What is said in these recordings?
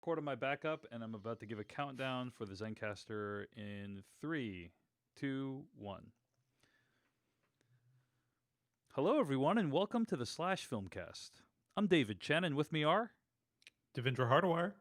recorded my backup, and I'm about to give a countdown for the Zencastr in 3, 2, 1. Hello, everyone, and welcome to the Slash Filmcast. I'm David Chen, and with me are Devindra Hardawar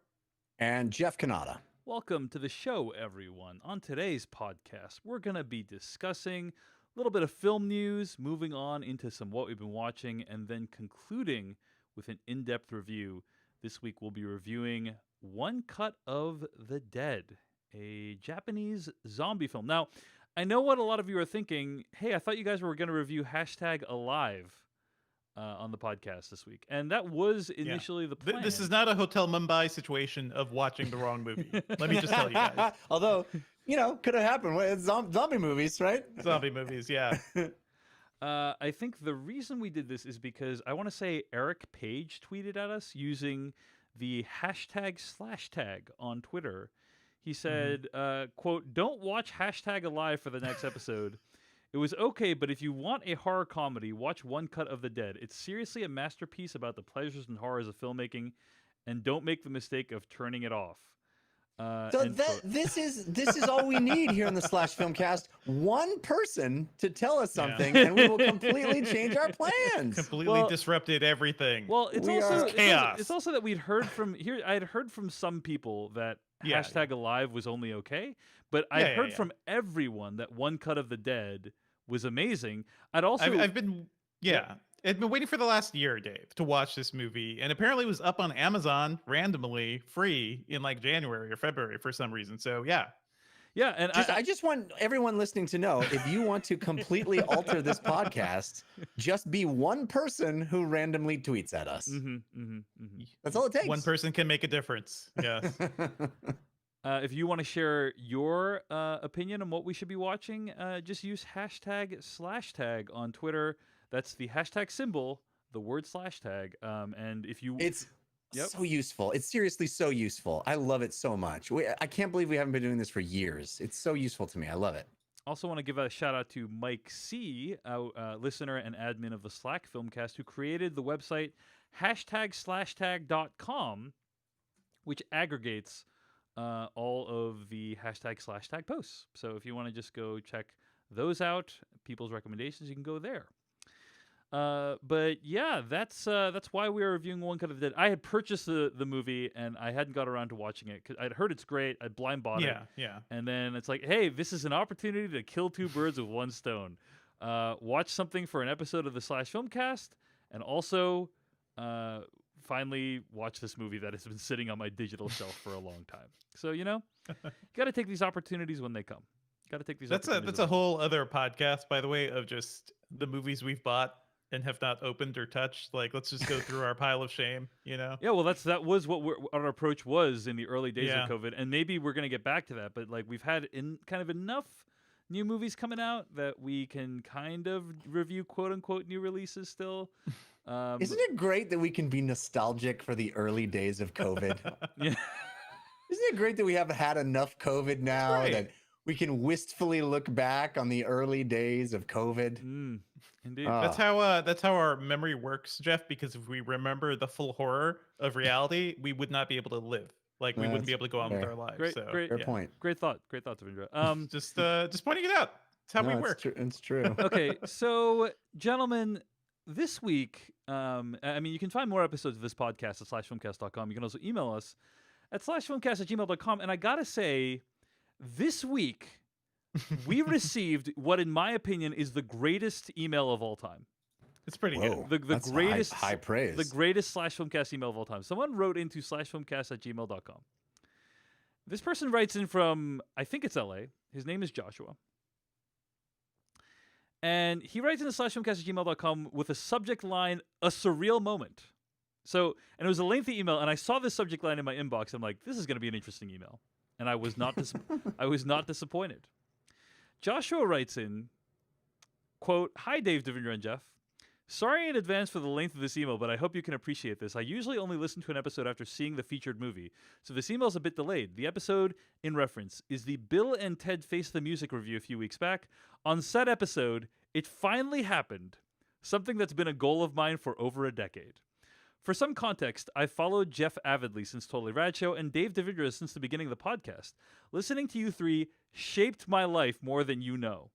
and Jeff Kanata. Welcome to the show, everyone. On today's podcast, we're going to be discussing a little bit of film news, moving on into some what we've been watching, and then concluding with an in-depth review. This week, we'll be reviewing One Cut of the Dead, a Japanese zombie film. Now, I know what a lot of you are thinking. Hey, I thought you guys were going to review #Alive on the podcast this week. And that was initially the plan. This is not a Hotel Mumbai situation of watching the wrong movie. Let me just tell you guys. Although, could have happened. It's zombie movies, right? Zombie movies, yeah. I think the reason we did this is because I want to say Eric Page tweeted at us using the #/tag on Twitter. He said, quote, "Don't watch #Alive for the next episode. It was okay, but if you want a horror comedy, watch One Cut of the Dead. It's seriously a masterpiece about the pleasures and horrors of filmmaking, and don't make the mistake of turning it off." This is all we need here in the Slash Filmcast. One person to tell us something, and we will completely change our plans. Completely disrupted everything. Well, it's chaos. It's also that we'd heard from here. I had heard from some people that #Alive was only okay, but I heard from everyone that One Cut of the Dead was amazing. I've been waiting for the last year, Dave, to watch this movie, and apparently it was up on Amazon randomly, free in like January or February for some reason. So and I just want everyone listening to know, if you want to completely alter this podcast, just be one person who randomly tweets at us. That's all it takes. One person can make a difference. Yes. If you want to share your opinion on what we should be watching, just use #/tag on Twitter. That's the hashtag symbol, the word /tag. And if you... It's so useful. It's seriously so useful. I love it so much. I can't believe we haven't been doing this for years. It's so useful to me. I love it. Also want to give a shout out to Mike C., a listener and admin of the Slack Filmcast, who created the website #/tag.com, which aggregates all of the #/tag posts. So if you want to just go check those out, people's recommendations, you can go there. But yeah, that's why we are reviewing One Cut of the Dead. I had purchased the movie and I hadn't got around to watching it because I'd heard it's great. I blind bought it. Yeah. And then it's like, hey, this is an opportunity to kill two birds with one stone. Watch something for an episode of the Slash Filmcast, and also finally watch this movie that has been sitting on my digital shelf for a long time. So you got to take these opportunities when they come. Got to take these. That's a whole other podcast, by the way, of just the movies we've bought and have not opened or touched. Like, let's just go through our pile of shame, Yeah, well, that was what our approach was in the early days of COVID, and maybe we're gonna get back to that. But like, we've had kind of enough new movies coming out that we can kind of review quote unquote new releases still. Isn't it great that we can be nostalgic for the early days of COVID? Yeah. Isn't it great that we have had enough COVID now that we can wistfully look back on the early days of COVID? Indeed. That's how our memory works, Jeff, because if we remember the full horror of reality, we would not be able to live. Like, we wouldn't be able to go on with our lives. Great point. Great thought, Devindra. Just pointing it out. It's how we work. It's true. Okay, so gentlemen, this week, you can find more episodes of this podcast at /filmcast.com. You can also email us at /filmcast@gmail.com. And I gotta say, this week, we received what, in my opinion, is the greatest email of all time. It's pretty good. The greatest high praise. The greatest /filmcast email of all time. Someone wrote into /filmcast@gmail.com. This person writes in from, I think it's LA. His name is Joshua. And he writes into /filmcast@gmail.com with a subject line, "A surreal moment." So, and it was a lengthy email, and I saw this subject line in my inbox. I'm like, this is going to be an interesting email. And I was not I was not disappointed. Joshua writes in, quote, "Hi, Dave, Devindra, and Jeff. Sorry in advance for the length of this email, but I hope you can appreciate this. I usually only listen to an episode after seeing the featured movie, so this email is a bit delayed. The episode in reference is the Bill and Ted Face the Music review a few weeks back. On said episode, it finally happened, something that's been a goal of mine for over a decade. For some context, I followed Jeff avidly since Totally Rad Show and Dave Davidra since the beginning of the podcast. Listening to you three shaped my life more than you know.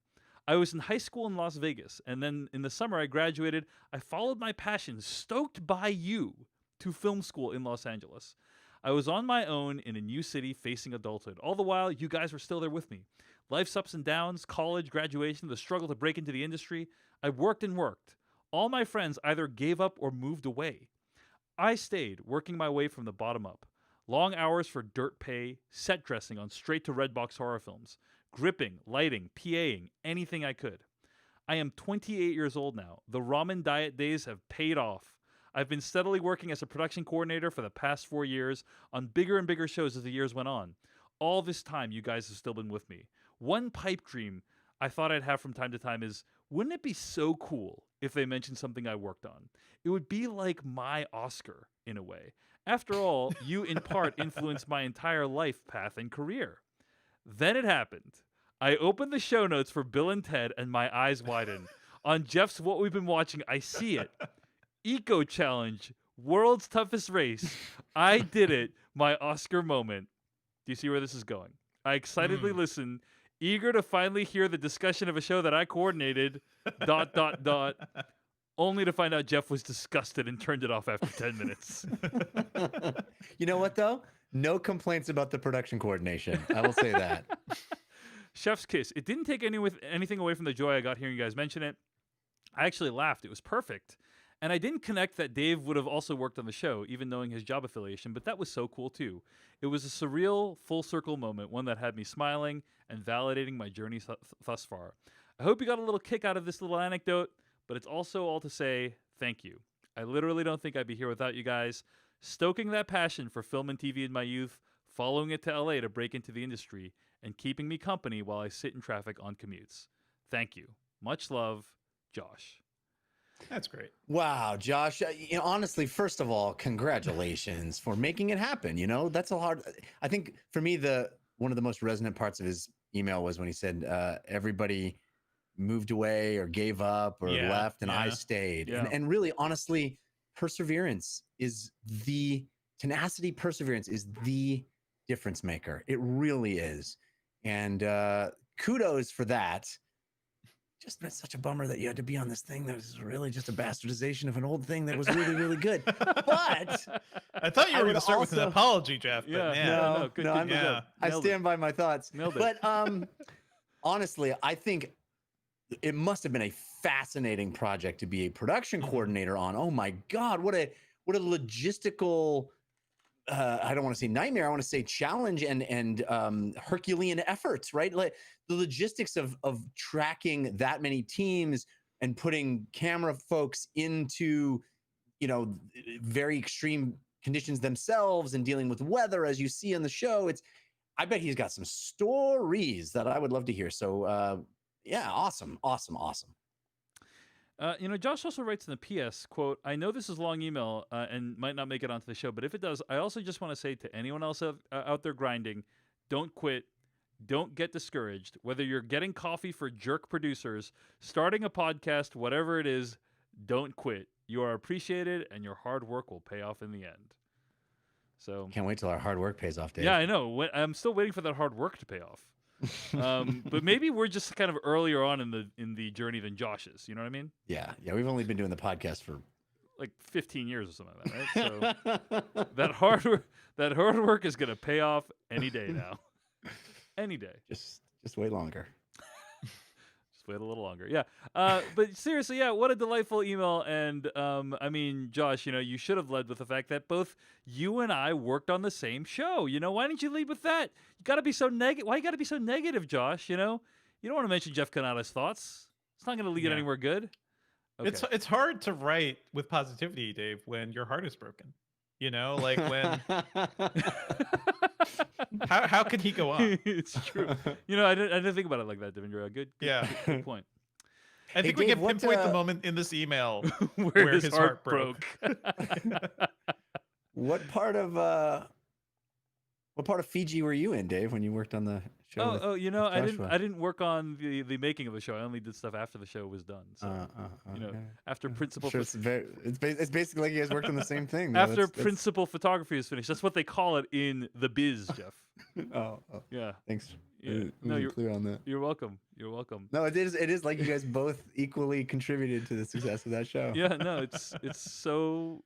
I was in high school in Las Vegas, and then in the summer I graduated. I followed my passion, stoked by you, to film school in Los Angeles. I was on my own in a new city facing adulthood. All the while, you guys were still there with me. Life's ups and downs, college, graduation, the struggle to break into the industry. I worked and worked. All my friends either gave up or moved away. I stayed, working my way from the bottom up. Long hours for dirt pay, set dressing on straight-to Redbox horror films, gripping, lighting, PAing, anything I could. I am 28 years old now. The ramen diet days have paid off. I've been steadily working as a production coordinator for the past 4 years on bigger and bigger shows as the years went on. All this time, you guys have still been with me. One pipe dream I thought I'd have from time to time is, wouldn't it be so cool if they mentioned something I worked on? It would be like my Oscar, in a way. After all, you in part influenced my entire life path and career. Then it happened. I opened the show notes for Bill and Ted and my eyes widened. On Jeff's What We've Been Watching, I see it. Eco Challenge, World's Toughest Race. I did it, my Oscar moment. Do you see where this is going? I excitedly listened, eager to finally hear the discussion of a show that I coordinated, ... only to find out Jeff was disgusted and turned it off after 10 minutes. You know what, though? No complaints about the production coordination. I will say that. Chef's kiss. It didn't take anything away from the joy I got hearing you guys mention it. I actually laughed. It was perfect. And I didn't connect that Dave would have also worked on the show, even knowing his job affiliation, but that was so cool too. It was a surreal, full circle moment, one that had me smiling and validating my journey thus far. I hope you got a little kick out of this little anecdote, but it's also all to say thank you. I literally don't think I'd be here without you guys. Stoking that passion for film and TV in my youth, following it to LA to break into the industry, and keeping me company while I sit in traffic on commutes. Thank you. Much love, Josh. That's great. Wow, Josh. Honestly, first of all, congratulations for making it happen. That's a hard. I think for me, one of the most resonant parts of his email was when he said everybody moved away or gave up or left, and I stayed. Yeah. And really, honestly, perseverance is perseverance is the difference maker. It really is. And kudos for that. Just been such a bummer that you had to be on this thing that was really just a bastardization of an old thing that was really, really good. But I thought you were going to start with an apology, Jeff. But No, good. I stand by my thoughts. Nailed it. But honestly, I think it must have been a fascinating project to be a production coordinator on. Oh my God, what a logistical. I don't want to say nightmare. I want to say challenge and Herculean efforts, right? Like the logistics of tracking that many teams and putting camera folks into, very extreme conditions themselves and dealing with weather, as you see on the show. I bet he's got some stories that I would love to hear. So, yeah, awesome. Josh also writes in the PS, quote, I know this is a long email and might not make it onto the show, but if it does, I also just want to say to anyone else out there grinding, don't quit. Don't get discouraged. Whether you're getting coffee for jerk producers, starting a podcast, whatever it is, don't quit. You are appreciated and your hard work will pay off in the end. So can't wait till our hard work pays off, Dave. Yeah, I know. I'm still waiting for that hard work to pay off. But maybe we're just kind of earlier on in the journey than Josh is. You know what I mean? Yeah. We've only been doing the podcast for like 15 years or something like that, right? So that hard work is gonna pay off any day now. Any day. Just wait longer. Just wait a little longer. Yeah. But seriously, yeah, what a delightful email. And I mean, Josh, you should have led with the fact that both you and I worked on the same show. Why didn't you lead with that? You gotta be so negative. Why you gotta be so negative, Josh? You don't want to mention Jeff Kanata's thoughts. It's not gonna lead anywhere good. Okay. It's hard to write with positivity, Dave, when your heart is broken. Like when how could he go on? It's true. I didn't think about it like that, Devendra. Good point. I think we Dave, can pinpoint the moment in this email where his heart broke. What part of What part of Fiji were you in, Dave, when you worked on the show? with- You know, with Joshua? I didn't work on the making of the show. I only did stuff after the show was done. So you know, okay. after I'm principal sure it's it's basically like you guys worked on the same thing. though. after That's- principal photography is finished. That's what they call it in the biz, Jeff. oh, Yeah. thanks. Yeah. No, No, you're clear on that. you're welcome. You're welcome. No, it is like you guys both equally contributed to the success of that show. Yeah, no, it's so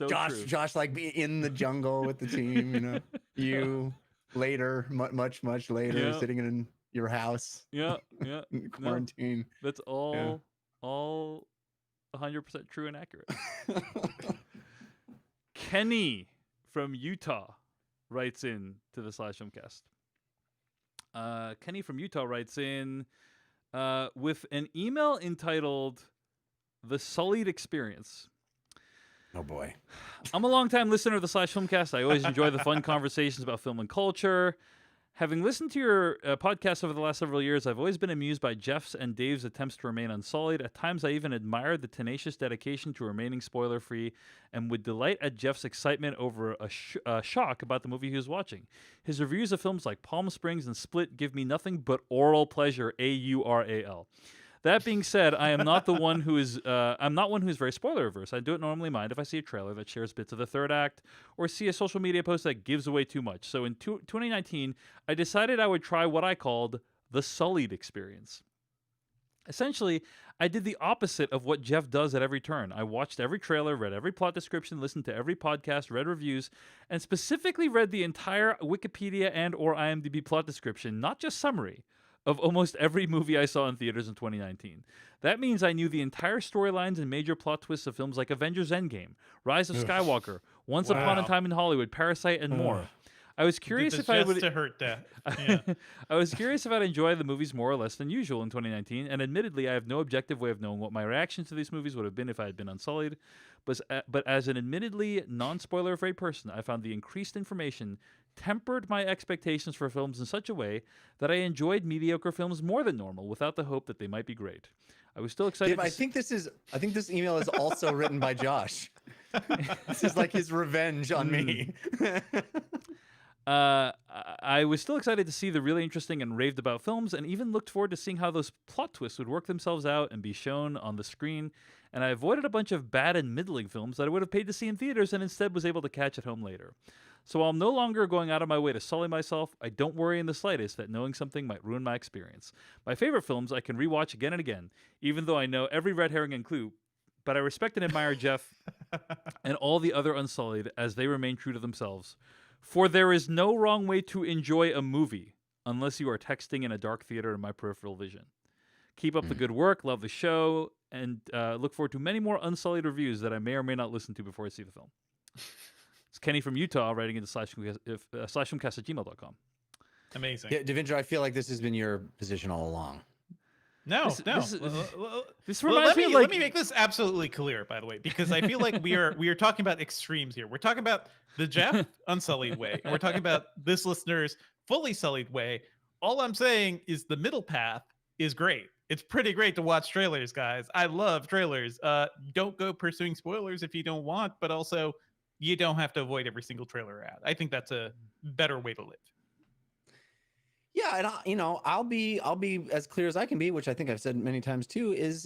true. Josh, like be in the jungle with the team, you know. You later, much later, Yeah. sitting in your house Yeah, yeah. in quarantine. That's all 100% true and accurate. Kenny from Utah writes in to the Slash Filmcast. Kenny from Utah writes in with an email entitled "The Sullied Experience." Oh boy. I'm a longtime listener of the Slash Filmcast. I always enjoy the fun conversations about film and culture. Having listened to your podcast over the last several years, I've always been amused by Jeff's and Dave's attempts to remain unsullied. At times, I even admired the tenacious dedication to remaining spoiler-free and would delight at Jeff's excitement over a shock about the movie he was watching. His reviews of films like Palm Springs and Split give me nothing but oral pleasure, AURAL. That being said, I am not the one who is. I'm not one who is very spoiler averse. I don't normally mind if I see a trailer that shares bits of the third act, or see a social media post that gives away too much. So in 2019, I decided I would try what I called the Sullied experience. Essentially, I did the opposite of what Jeff does at every turn. I watched every trailer, read every plot description, listened to every podcast, read reviews, and specifically read the entire Wikipedia and/or IMDb plot description, not just summary, of almost every movie I saw in theaters in 2019. That means I knew the entire storylines and major plot twists of films like Avengers Endgame, Rise of Skywalker, Once Upon a Wow. Time in Hollywood, Parasite, and more. I was curious Did if the I just would. to hurt that. Yeah. I was curious if I'd enjoy the movies more or less than usual in 2019, and admittedly, I have no objective way of knowing what my reactions to these movies would have been if I had been unsullied. But as an admittedly non-spoiler afraid person, I found the increased information tempered my expectations for films in such a way that I enjoyed mediocre films more than normal, without the hope that they might be great. I was still excited. Dave, I think this email is also written by Josh. This is like his revenge on me. I was still excited to see the really interesting and raved about films, and even looked forward to seeing how those plot twists would work themselves out and be shown on the screen. And I avoided a bunch of bad and middling films that I would have paid to see in theaters and instead was able to catch at home later. So while I'm no longer going out of my way to sully myself, I don't worry in the slightest that knowing something might ruin my experience. My favorite films I can rewatch again and again, even though I know every red herring and clue, but I respect and admire Jeff and all the other Unsullied as they remain true to themselves. For there is no wrong way to enjoy a movie unless you are texting in a dark theater in my peripheral vision. Keep up the good work, love the show, and look forward to many more Unsullied reviews that I may or may not listen to before I see the film. It's Kenny from Utah writing into slashfilmcast@gmail.com. Amazing. Yeah, Devindra, I feel like this has been your position all along. No, This- no. this- This Well, reminds let me me of like let me make this absolutely clear, by the way, because I feel like we are talking about extremes here. We're talking about the Jeff unsullied way, and we're talking about this listener's fully sullied way. All I'm saying is the middle path is great. It's pretty great to watch trailers, guys. I love trailers. Don't go pursuing spoilers if you don't want, but also you don't have to avoid every single trailer ad. I think that's a better way to live. Yeah, and I'll be as clear as I can be, which I think I've said many times too. Is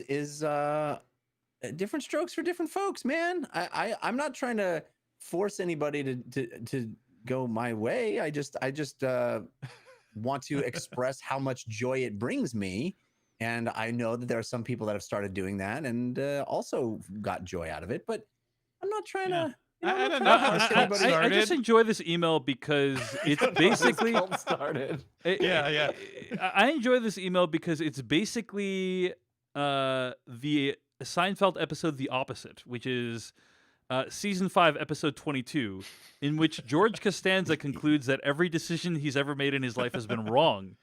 different strokes for different folks, man. I'm not trying to force anybody to go my way. I just want to express how much joy it brings me, and I know that there are some people that have started doing that and also got joy out of it. But I'm not trying to. I don't I'm know not how trying to this force got anybody- I started. just enjoy this email because it's basically started. Yeah. I enjoy this email because it's basically the Seinfeld episode The Opposite, which is season 5, episode 22, in which George Costanza concludes that every decision he's ever made in his life has been wrong,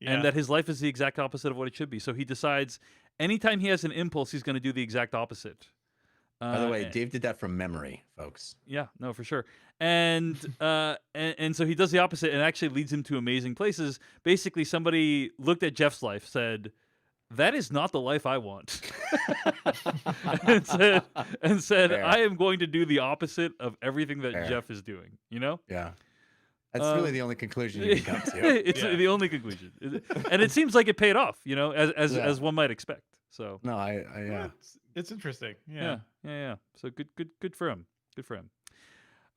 and that his life is the exact opposite of what it should be. So he decides anytime he has an impulse, he's going to do the exact opposite. By the way, Dave did that from memory, folks. Yeah, no, for sure. And and so he does the opposite and actually leads him to amazing places. Basically, somebody looked at Jeff's life, said, "That is not the life I want," and said, Fair. "I am going to do the opposite of everything that Fair. Jeff is doing." You know? Yeah. That's really the only conclusion you can come to. It's Yeah. the only conclusion, and it seems like it paid off. As Yeah. as one might expect. So No, I Yeah, yeah. it's interesting. yeah, Yeah. yeah. So good for him. Good for him.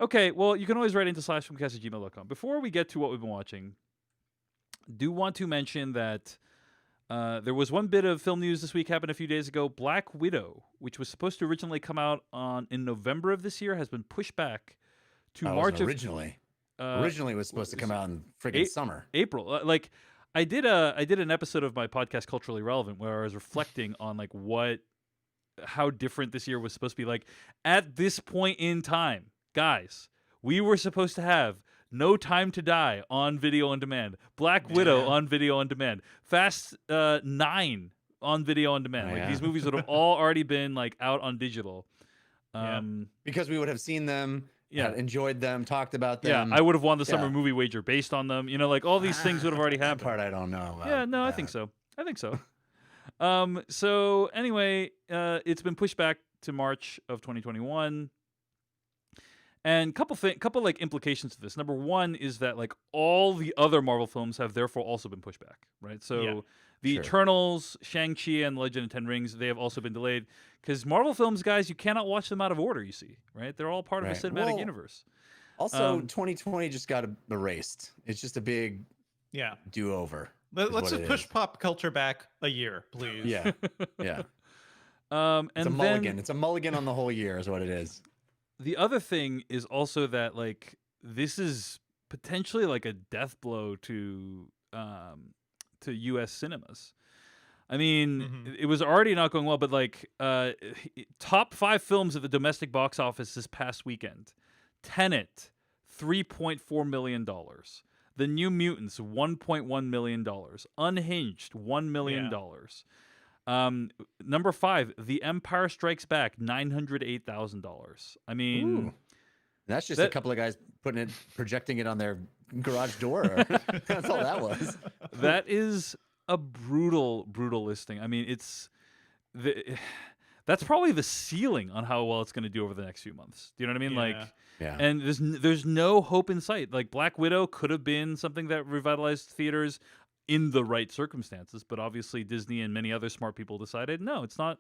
Okay, well, you can always write into /filmcast@gmail.com. Before we get to what we've been watching, do want to mention that there was one bit of film news this week happened a few days ago. Black Widow, which was supposed to originally come out in November of this year, has been pushed back to March of originally. uh, Originally, it was supposed to come out in friggin' summer. April. Like I did an episode of my podcast Culturally Relevant where I was reflecting on like how different this year was supposed to be. Like at this point in time, guys, we were supposed to have No Time to Die on video on demand, Black Widow Yeah. on video on demand, Fast 9 on video on demand. Oh, Like yeah. these movies would have all already been like out on digital. Yeah. Because we would have seen them, Yeah. had enjoyed them, talked about Yeah, them. I would have won the summer yeah. movie wager based on them. Like all these things would have already That happened. part I don't know. About Yeah, no, I think so. So anyway, it's been pushed back to March of 2021. And couple like implications to this. Number one is that like all the other Marvel films have therefore also been pushed back, right? So Yeah, the sure. Eternals, Shang-Chi, and Legend of Ten Rings, they have also been delayed because Marvel films, guys, you cannot watch them out of order. You see, right? They're all part of Right. a cinematic Well, universe. Also, Um, 2020 just got erased. It's just a big Yeah. do-over. Let's what just it push is. pop culture back a year, please. Yeah, yeah. And It's a then mulligan. It's a mulligan on the whole year, is what it is. the other thing is also that like this is potentially like a death blow to U.S. cinemas. I mean, Mhm. it was already not going well, but like top 5 films at the domestic box office this past weekend: Tenet, $3.4 million; The New Mutants, $1.1 million; Unhinged, $1 million. Number 5, The Empire Strikes Back, $908,000. I mean, Ooh. That's just a that- couple of guys projecting it on their garage door. That's all that was. that is a brutal listing. I mean, that's probably the ceiling on how well it's going to do over the next few months. Do you know what I mean? Like, Yeah. Yeah. and there's no hope in sight. Like Black Widow could have been something that revitalized theaters in the right circumstances, but obviously Disney and many other smart people decided no, it's not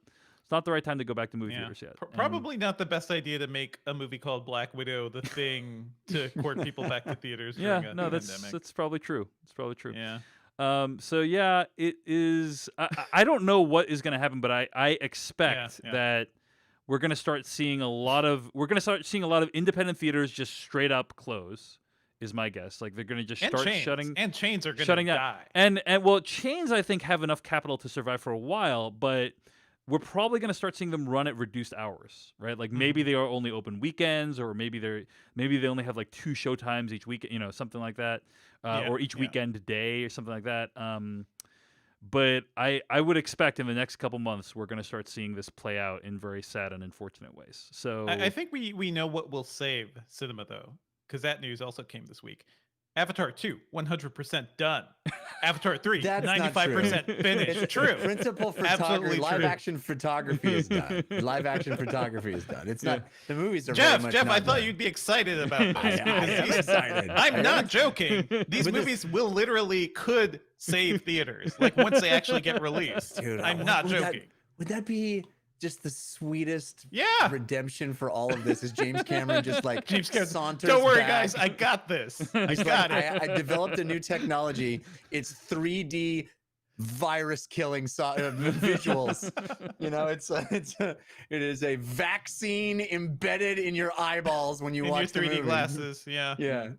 the right time to go back to movie Yeah. theaters yet. And- Probably not the best idea to make a movie called Black Widow the thing to court people back to theaters yeah, during a no, pandemic. that's probably true. It's probably true. Yeah. So yeah, it is. I don't know what is going to happen, but I expect Yeah. that we're going to start seeing a lot of independent theaters just straight up close. Is my guess. Like they're going to just And start chains. shutting. And chains are going to shutting down. die. And well, chains I think have enough capital to survive for a while, but we're probably going to start seeing them run at reduced hours, right? Like maybe they are only open weekends, or maybe they only have like 2 showtimes each week, something like that, Yeah, or each yeah. weekend day or something like that. But I would expect in the next couple months we're going to start seeing this play out in very sad and unfortunate ways. So I think we know what will save cinema though, because that news also came this week. Avatar 2, 100% done. Avatar 3, That's not 95% finished. It's True. Principal photography, Absolutely live true. action photography is done. Live action photography is done. It's not the movies are very Jeff, much I not thought done. you'd be excited about this. I am because excited. I I'm am not joking. These But this- movies will literally could save theaters, like once they actually get released. Dude, I'm would- not would that- joking. Would that be just the sweetest Yeah. redemption for all of this? Is James Cameron just like James Cameron, saunters don't worry, back? guys. I got this. I He's got like, it. I developed a new technology. It's 3D virus killing visuals. It is a vaccine embedded in your eyeballs when you In your watch the 3D movie. glasses. Yeah. Yeah.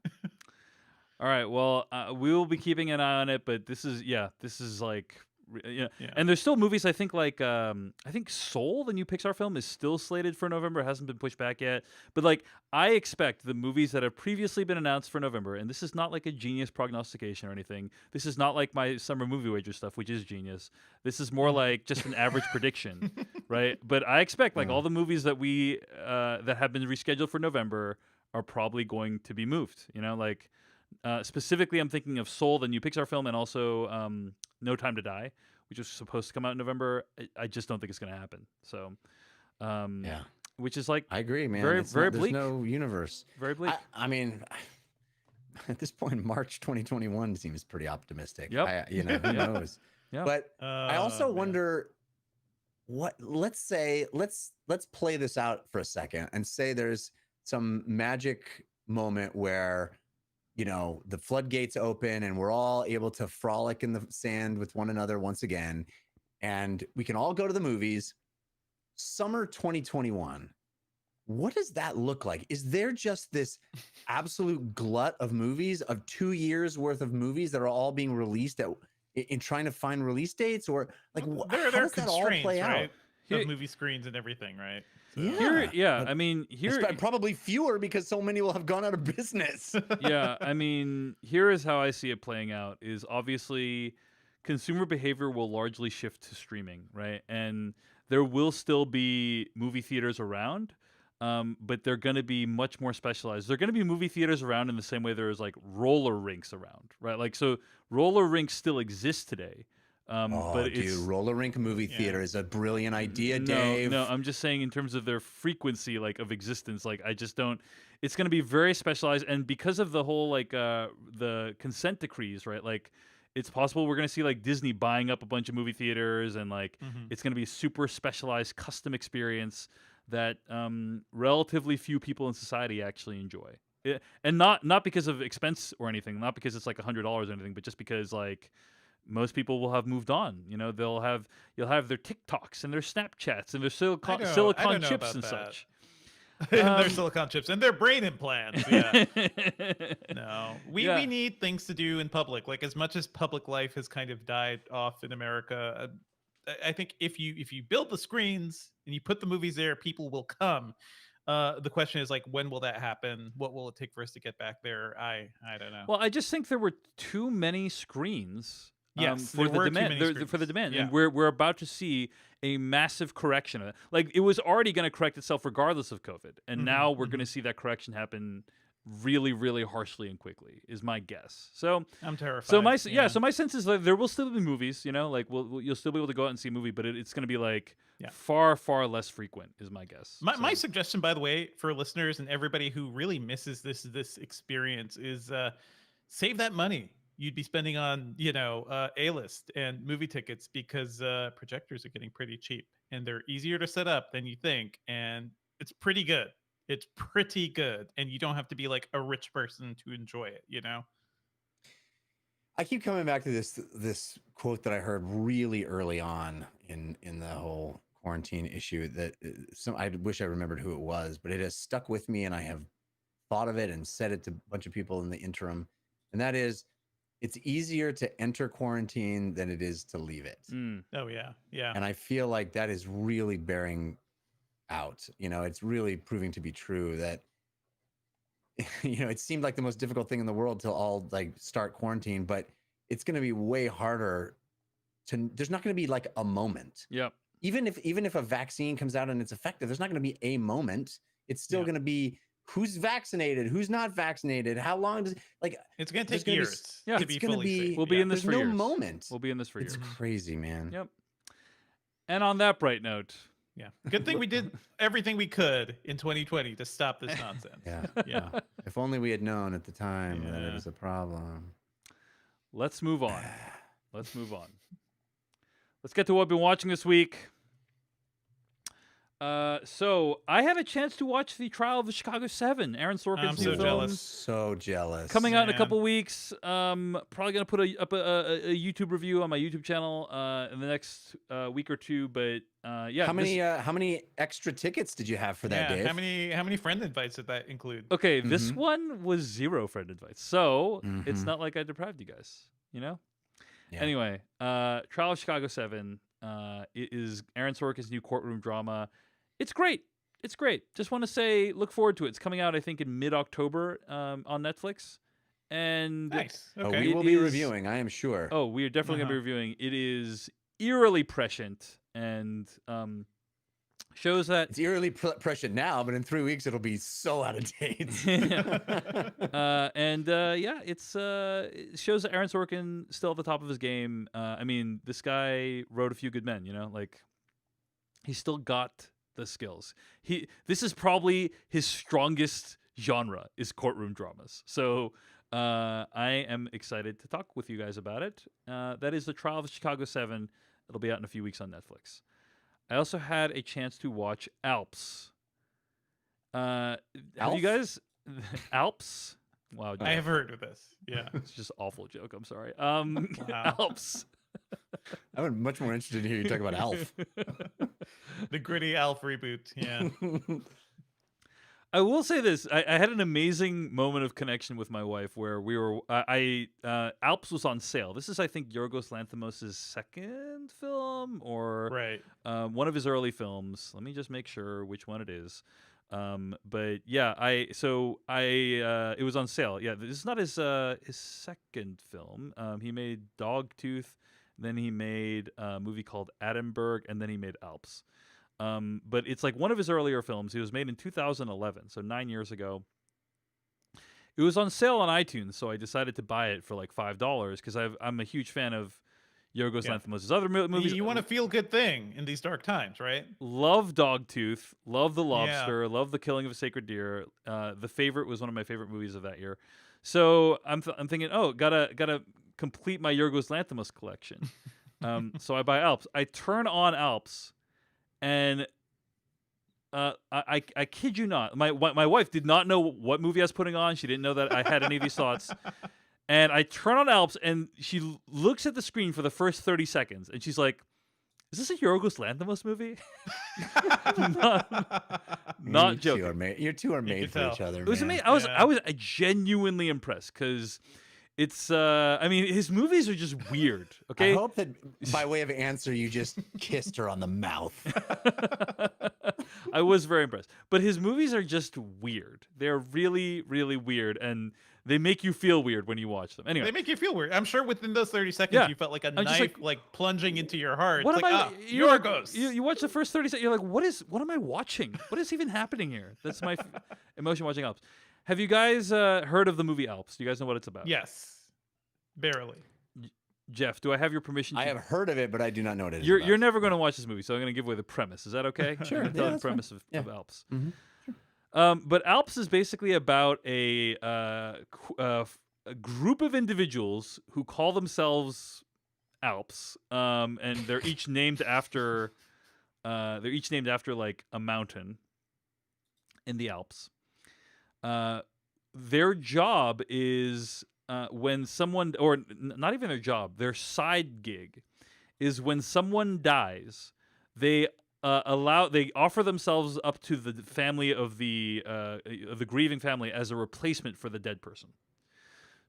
all right, well, we will be keeping an eye on it, but this is like. Yeah. Yeah. And there's still movies. I think I think Soul, the new Pixar film, is still slated for November. It hasn't been pushed back yet. But like I expect the movies that have previously been announced for November, and this is not like a genius prognostication or anything. This is not like my summer movie wager stuff, which is genius. This is more like just an average prediction, right? But I expect like all the movies that we that have been rescheduled for November are probably going to be moved. Like specifically, I'm thinking of Soul, the new Pixar film, and also No Time to Die, which was supposed to come out in November. I just don't think it's going to happen. So, Yeah. which is like I agree, man. Very- It's very there's bleak. no universe. very bleak. I mean, at this point, March 2021 seems pretty optimistic. Yep. Who Yep. knows? Yep. But I also man. wonder what. Let's say let's play this out for a second and say there's some magic moment where the floodgates open and we're all able to frolic in the sand with one another once again, and we can all go to the movies. Summer 2021. What does that look like? Is there just this absolute glut of movies, of 2 years worth of movies that are all being released in trying to find release dates, or like There how are does that all constraints, play right? out? Here- Of movie screens and everything, right? So- Here, But I mean, here, probably fewer because so many will have gone out of business. yeah, I mean, here is how I see it playing out: is obviously consumer behavior will largely shift to streaming, right? And there will still be movie theaters around, but they're going to be much more specialized. They're going to be movie theaters around in the same way there's like roller rinks around, right? Like, so roller rinks still exist today. But dude, it's roller rink movie Yeah. theater is a brilliant idea, no, Dave. no, I'm just saying in terms of their frequency, like of existence, like I just don't. It's going to be very specialized, and because of the whole like the consent decrees, right? Like, it's possible we're going to see like Disney buying up a bunch of movie theaters, and like Mhm. it's going to be a super specialized custom experience that relatively few people in society actually enjoy. And not because of expense or anything, not because it's like $100 or anything, but just because like most people will have moved on. You'll have their TikToks and their Snapchats and their I don't silicon know chips about and that. such. their Um, silicon chips and their brain implants. Yeah. Yeah. No, we Yeah. need things to do in public. Like, as much as public life has kind of died off in America, I think if you build the screens and you put the movies there, people will come. The question is, like, when will that happen? What will it take for us to get back there? I don't know. Well, I just think there were too many screens. Yes, for there the were too demand, many for the screens. demand, Yeah. and we're about to see a massive correction of it. Like, it was already going to correct itself regardless of COVID, and Mhm, now we're going to see that correction happen really, really harshly and quickly. Is my guess. So, I'm terrified. so my so my sense is that there will still be movies. Like you'll still be able to go out and see a movie, but it's going to be like Yeah. far, far less frequent. Is my guess. My So- suggestion, by the way, for listeners and everybody who really misses this experience is save that money you'd be spending on A-list and movie tickets, because projectors are getting pretty cheap and they're easier to set up than you think, and it's pretty good. It's pretty good, and you don't have to be like a rich person to enjoy it. I keep coming back to this quote that I heard really early on in the whole quarantine issue that I wish I remembered who it was, but it has stuck with me, and I have thought of it and said it to a bunch of people in the interim, and that is, it's easier to enter quarantine than it is to leave it. Mm. Oh yeah, yeah. And I feel like that is really bearing out. It's really proving to be true that it seemed like the most difficult thing in the world to all like start quarantine, but it's going to be way harder there's not going to be like a moment. Yep. Even if a vaccine comes out and it's effective, there's not going to be a moment. It's still Yeah. going to be who's vaccinated, who's not vaccinated, how long does like It's gonna there's take gonna be years Yeah, to it's be gonna fully be- safe. We'll be in this there's for no years. moment. We'll be in this for It's years. crazy, man. Yep. And on that bright note, Yeah. Good thing we did everything we could in 2020 to stop this nonsense. Yeah. Yeah. If only we had known at the time that it Yeah. was a problem. let's move on. Let's move on. Let's get to what I've been watching this week. So I had a chance to watch the Trial of the Chicago 7, Aaron Sorkin's I'm new so film, jealous. So jealous. coming out in a Man. couple weeks. Probably gonna put up a YouTube review on my YouTube channel in the next week or two. But yeah, How many extra tickets did you have for that, Yeah. Dave? How many friend invites did that include? Okay, this Mhm. one was 0 friend advice, so it's Mhm. not like I deprived you guys. Yeah. Anyway, Trial of Chicago 7. It is Aaron Sorkin's new courtroom drama. It's great. It's great. Just want to say, look forward to it. It's coming out, I think, in mid-October on Netflix. And Nice. Oh, Okay. we It will be is- reviewing, I am sure. oh, we are definitely going to be Uh-huh. reviewing. It is eerily prescient and shows that It's eerily prescient now, but in 3 weeks it'll be so out of date. yeah, it shows that Aaron Sorkin still at the top of his game. I mean, this guy wrote A Few Good Men. Like he's still got the skills. This is probably his strongest genre is courtroom dramas. So I am excited to talk with you guys about it. That is The Trial of Chicago 7. It'll be out in a few weeks on Netflix. I also had a chance to watch Alps. Have Alf? you guys Alps? Wow, I have heard of this. Yeah. it's just awful joke. I'm sorry. Wow. Alps. I'm much more interested to hear you talk about Alf. The gritty Alf reboot. Yeah. I will say this: I had an amazing moment of connection with my wife where we were. Alps was on sale. This is, I think, Yorgos Lanthimos' second film or Right. one of his early films. Let me just make sure which one it is. But yeah, it was on sale. Yeah, this is not his second film. He made Dogtooth, then he made a movie called Edinburgh, and then he made Alps. But it's like one of his earlier films. It was made in 2011, so 9 years ago. It was on sale on iTunes, so I decided to buy it for like $5 because I'm a huge fan of Yorgos Yeah. Lanthimos' other movies. You want a feel good thing in these dark times, right? Love Dogtooth, love The Lobster, love The Killing of a Sacred Deer. The Favorite was one of my favorite movies of that year. So I'm thinking, oh, gotta complete my Yorgos Lanthimos collection. So I buy Alps. I turn on Alps, and I kid you not, my wife did not know what movie I was putting on. She didn't know that I had any of these thoughts. And I turn on Alps, and she looks at the screen for the first 30 seconds, and she's like, "Is this a Yorgos Lanthimos movie?" Not joking. You two are made could for tell. each other. It was man. amazing. Yeah. I was genuinely impressed because it's. I mean, his movies are just weird. Okay. I hope that by way of answer, you just kissed her on the mouth. I was very impressed, but his movies are just weird. They're really, really weird, and they make you feel weird when you watch them. Anyway, They make you feel weird. I'm sure within those 30 seconds, Yeah. you felt like a I'm just knife like plunging into your heart. what It's am like, I? You're like- Yorgos. you watch the first 30 seconds. You're like, what am I watching? What is even happening here? That's my emotion watching Alps. Have you guys heard of the movie Alps? Do you guys know what it's about? Yes. Barely. Jeff, do I have your permission? I have heard of it, but I do not know what it is. You're about. never going to watch this movie, so I'm going to give away the premise. Is that okay? Sure, I'm gonna yeah, tell the that's fine. premise of Yeah. Alps. Mhm, But Alps is basically about a group of individuals who call themselves Alps, and they're each named after like a mountain in the Alps. Their job is when someone, or not even their job, their side gig is when someone dies, they they offer themselves up to the family of the grieving family as a replacement for the dead person.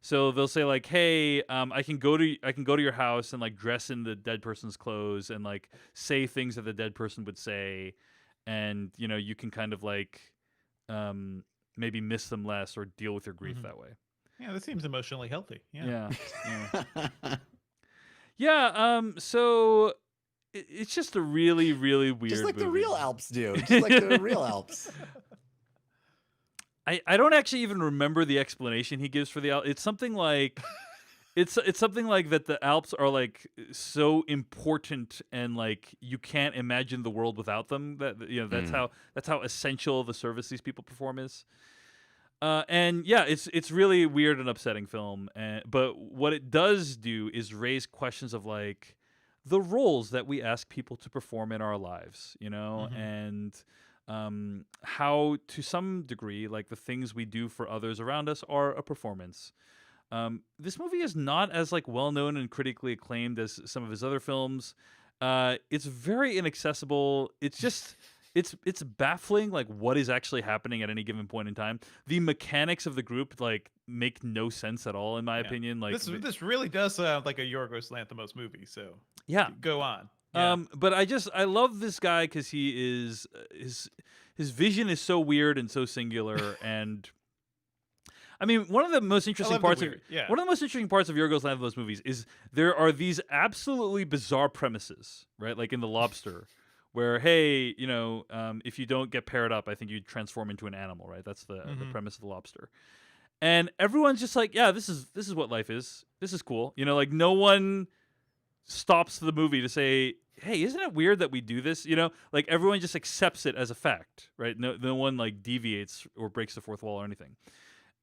So they'll say like, "Hey, I can go to your house and like dress in the dead person's clothes and like say things that the dead person would say, and you can kind of like maybe miss them less or deal with your grief Mhm. that way." Yeah, that seems emotionally healthy. Yeah. Yeah. So it's just a really, really weird Just like the movie. real Alps do. Just like the real Alps. I don't actually even remember the explanation he gives for the Alps. It's something like it's something like that the Alps are like so important and like you can't imagine the world without them. That's that's how essential the service these people perform is. And yeah, it's really weird and upsetting film. But what it does do is raise questions of like the roles that we ask people to perform in our lives, Mhm. and how to some degree like the things we do for others around us are a performance. This movie is not as like well known and critically acclaimed as some of his other films. It's very inaccessible. It's just it's baffling like what is actually happening at any given point in time. The mechanics of the group like make no sense at all in my Yeah. opinion. Like This really does sound like a Yorgos Lanthimos movie. So yeah. go on. Yeah. But I love this guy because he is his vision is so weird and so singular. And I mean, one of the most I interesting love the parts of weird. Yeah. one of the most interesting parts of Yorgos Lanthimos movies is there are these absolutely bizarre premises, right? Like in The Lobster, where hey, if you don't get paired up, I think you transform into an animal, right? That's the Mhm. premise of The Lobster. And everyone's just like, yeah, this is what life is. This is cool. Like no one stops the movie to say, hey, isn't it weird that we do this? Like everyone just accepts it as a fact, right? No one like deviates or breaks the fourth wall or anything.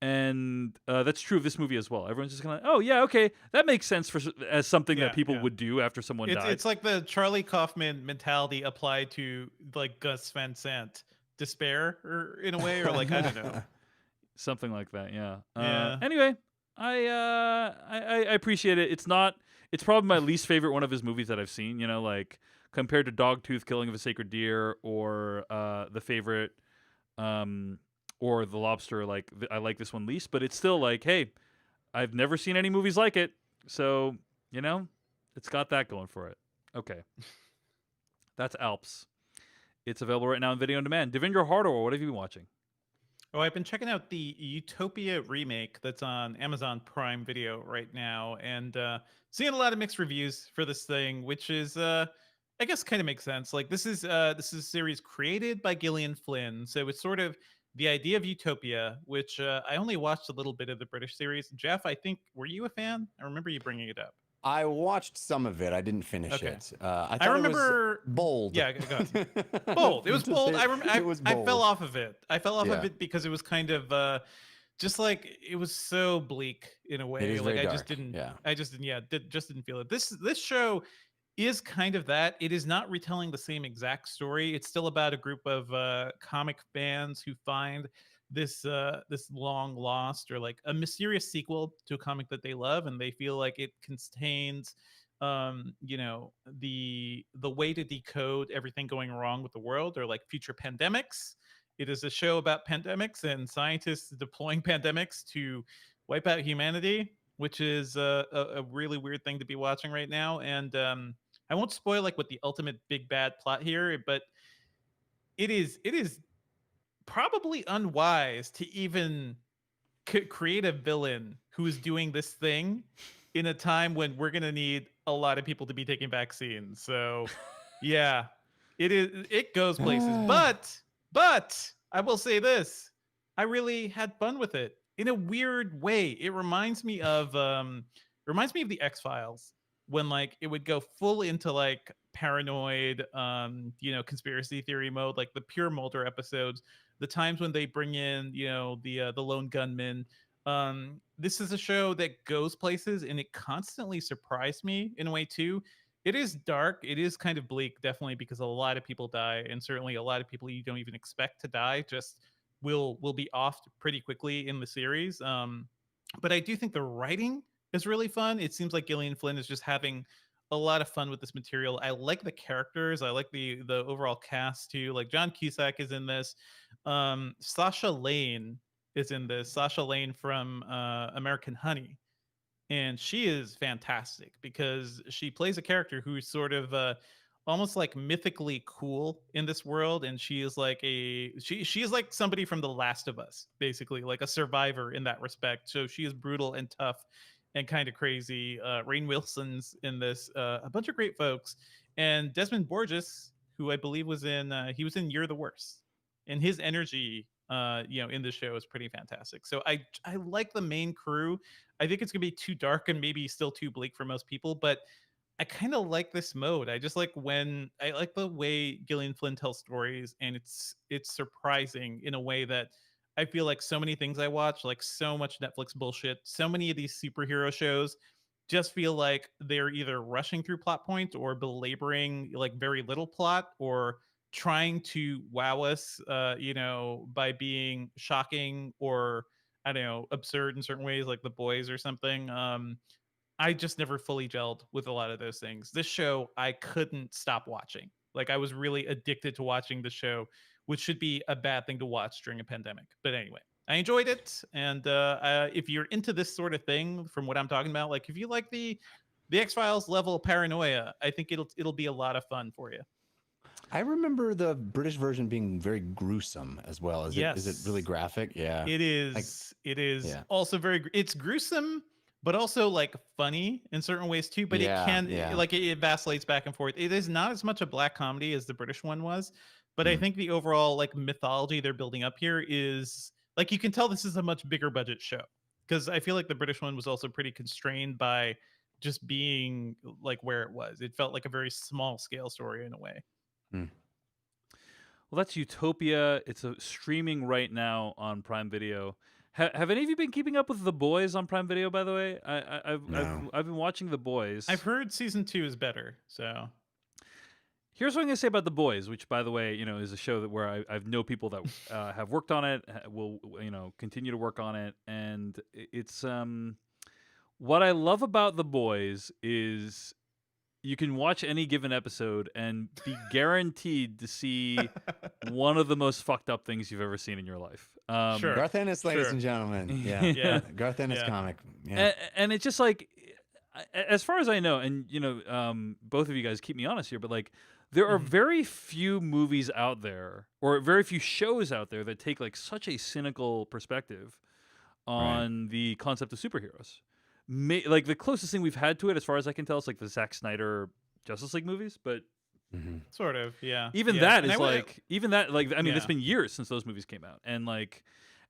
and that's true of this movie as well. Everyone's just kind of, oh yeah, okay, that makes sense as something Yeah, that people yeah. would do after someone died. It's like the Charlie Kaufman mentality applied to like Gus Van Sant despair, or in a way, or like I don't know. Something like that, yeah. Yeah. Anyway, I appreciate it. It's probably my least favorite one of his movies that I've seen. You know, like compared to Dogtooth, Killing of a Sacred Deer, or The Favorite, or The Lobster. Like I like this one least, but it's still like, hey, I've never seen any movies like it, so you know, it's got that going for it. Okay, that's Alps. It's available right now on video on demand. Devindra Hardawar, what have you been watching? Oh, I've been checking out the Utopia remake that's on Amazon Prime Video right now, and seeing a lot of mixed reviews for this thing, which is, I guess, kind of makes sense. Like this is a series created by Gillian Flynn, so it's sort of the idea of Utopia, which I only watched a little bit of the British series. Jeff, I think, were you a fan? I remember you bringing it up. I watched some of it. I didn't finish Okay. it. I I thought remember. it was bold. Yeah, go ahead. Bold. It was To bold. say it was I bold. fell off of it. I fell off of Yeah. it because it was kind of just like it was so bleak in a way. It is Like very I just dark, didn't. yeah. I just didn't. Yeah, just didn't feel it. This show is kind of that. It is not retelling the same exact story. It's still about a group of comic fans who find this long lost or like a mysterious sequel to a comic that they love, and they feel like it contains you know, the way to decode everything going wrong with the world, or like future pandemics. It is a show about pandemics and scientists deploying pandemics to wipe out humanity, which is a really weird thing to be watching right now. And I won't spoil like what the ultimate big bad plot here, but it is probably unwise to even create a villain who is doing this thing in a time when we're going to need a lot of people to be taking vaccines. So, yeah, it goes places. But I will say this. I really had fun with it in a weird way. It reminds me of the X-Files, when like it would go full into like paranoid you know, conspiracy theory mode, like the pure Mulder episodes, the times when they bring in, you know, the lone gunman. This is a show that goes places, and it constantly surprised me in a way too. It is dark, it is kind of bleak, definitely, because a lot of people die, and certainly a lot of people you don't even expect to die just will be off pretty quickly in the series. But I do think the writing is really fun. It seems like Gillian Flynn is just having a lot of fun with this material. I like the characters. I like the overall cast too. Like John Cusack is in this. Sasha Lane is in this. Sasha Lane from American Honey, and she is fantastic because she plays a character who's sort of almost like mythically cool in this world, and she is like she is like somebody from The Last of Us, basically like a survivor in that respect. So she is brutal and tough and kind of crazy. Rainn Wilson's in this, a bunch of great folks, and Desmond Borges, who I believe was in he was in You're the Worst, and his energy you know, in the show is pretty fantastic. So I like the main crew. I think it's gonna be too dark and maybe still too bleak for most people, but I kind of like this mode. I just like when I like the way Gillian Flynn tells stories, and it's surprising in a way that I feel like so many things I watch, like so much Netflix bullshit, so many of these superhero shows just feel like they're either rushing through plot points or belaboring like very little plot, or trying to wow us you know, by being shocking or I don't know, absurd in certain ways, like The Boys or something. I just never fully gelled with a lot of those things. This show, I couldn't stop watching. Like I was really addicted to watching the show, which should be a bad thing to watch during a pandemic. But anyway, I enjoyed it, and if you're into this sort of thing, from what I'm talking about, like if you like the X-Files level paranoia, I think it'll be a lot of fun for you. I remember the British version being very gruesome as well. Is it really Yes. graphic? Yeah. It is. It is yeah. also it's gruesome, but also like funny in certain ways too. But Yeah, it can yeah. like it vacillates back and forth. It is not as much a black comedy as the British one was, but I Mm. think the overall like mythology they're building up here is like, you can tell this is a much bigger budget show, because I feel like the British one was also pretty constrained by just being like where it was. It felt like a very small scale story in a way. Well, that's Utopia. It's streaming right now on Prime Video. Have any of you been keeping up with The Boys on Prime Video? By the way, No. I've been watching The Boys. I've heard season 2 is better. So Here's what I'm gonna say about The Boys, which, by the way, is a show that where I've know people that have worked on it, will continue to work on it, and it's what I love about The Boys is you can watch any given episode and be guaranteed to see one of the most fucked up things you've ever seen in your life. Sure. Garth Ennis, ladies Sure. and gentlemen. Yeah. Yeah. Garth Ennis Yeah. comic. Yeah. And it's just like, as far as I know, and both of you guys keep me honest here, but like, there are Mhm. very few movies out there, or very few shows out there that take like such a cynical perspective on the concept of superheroes. Like the closest thing we've had to it, as far as I can tell, is like the Zack Snyder Justice League movies, but Mhm. sort of, yeah. even yeah. that And is I would- like, even that, like, I mean, it's Yeah. been years since those movies came out, and like,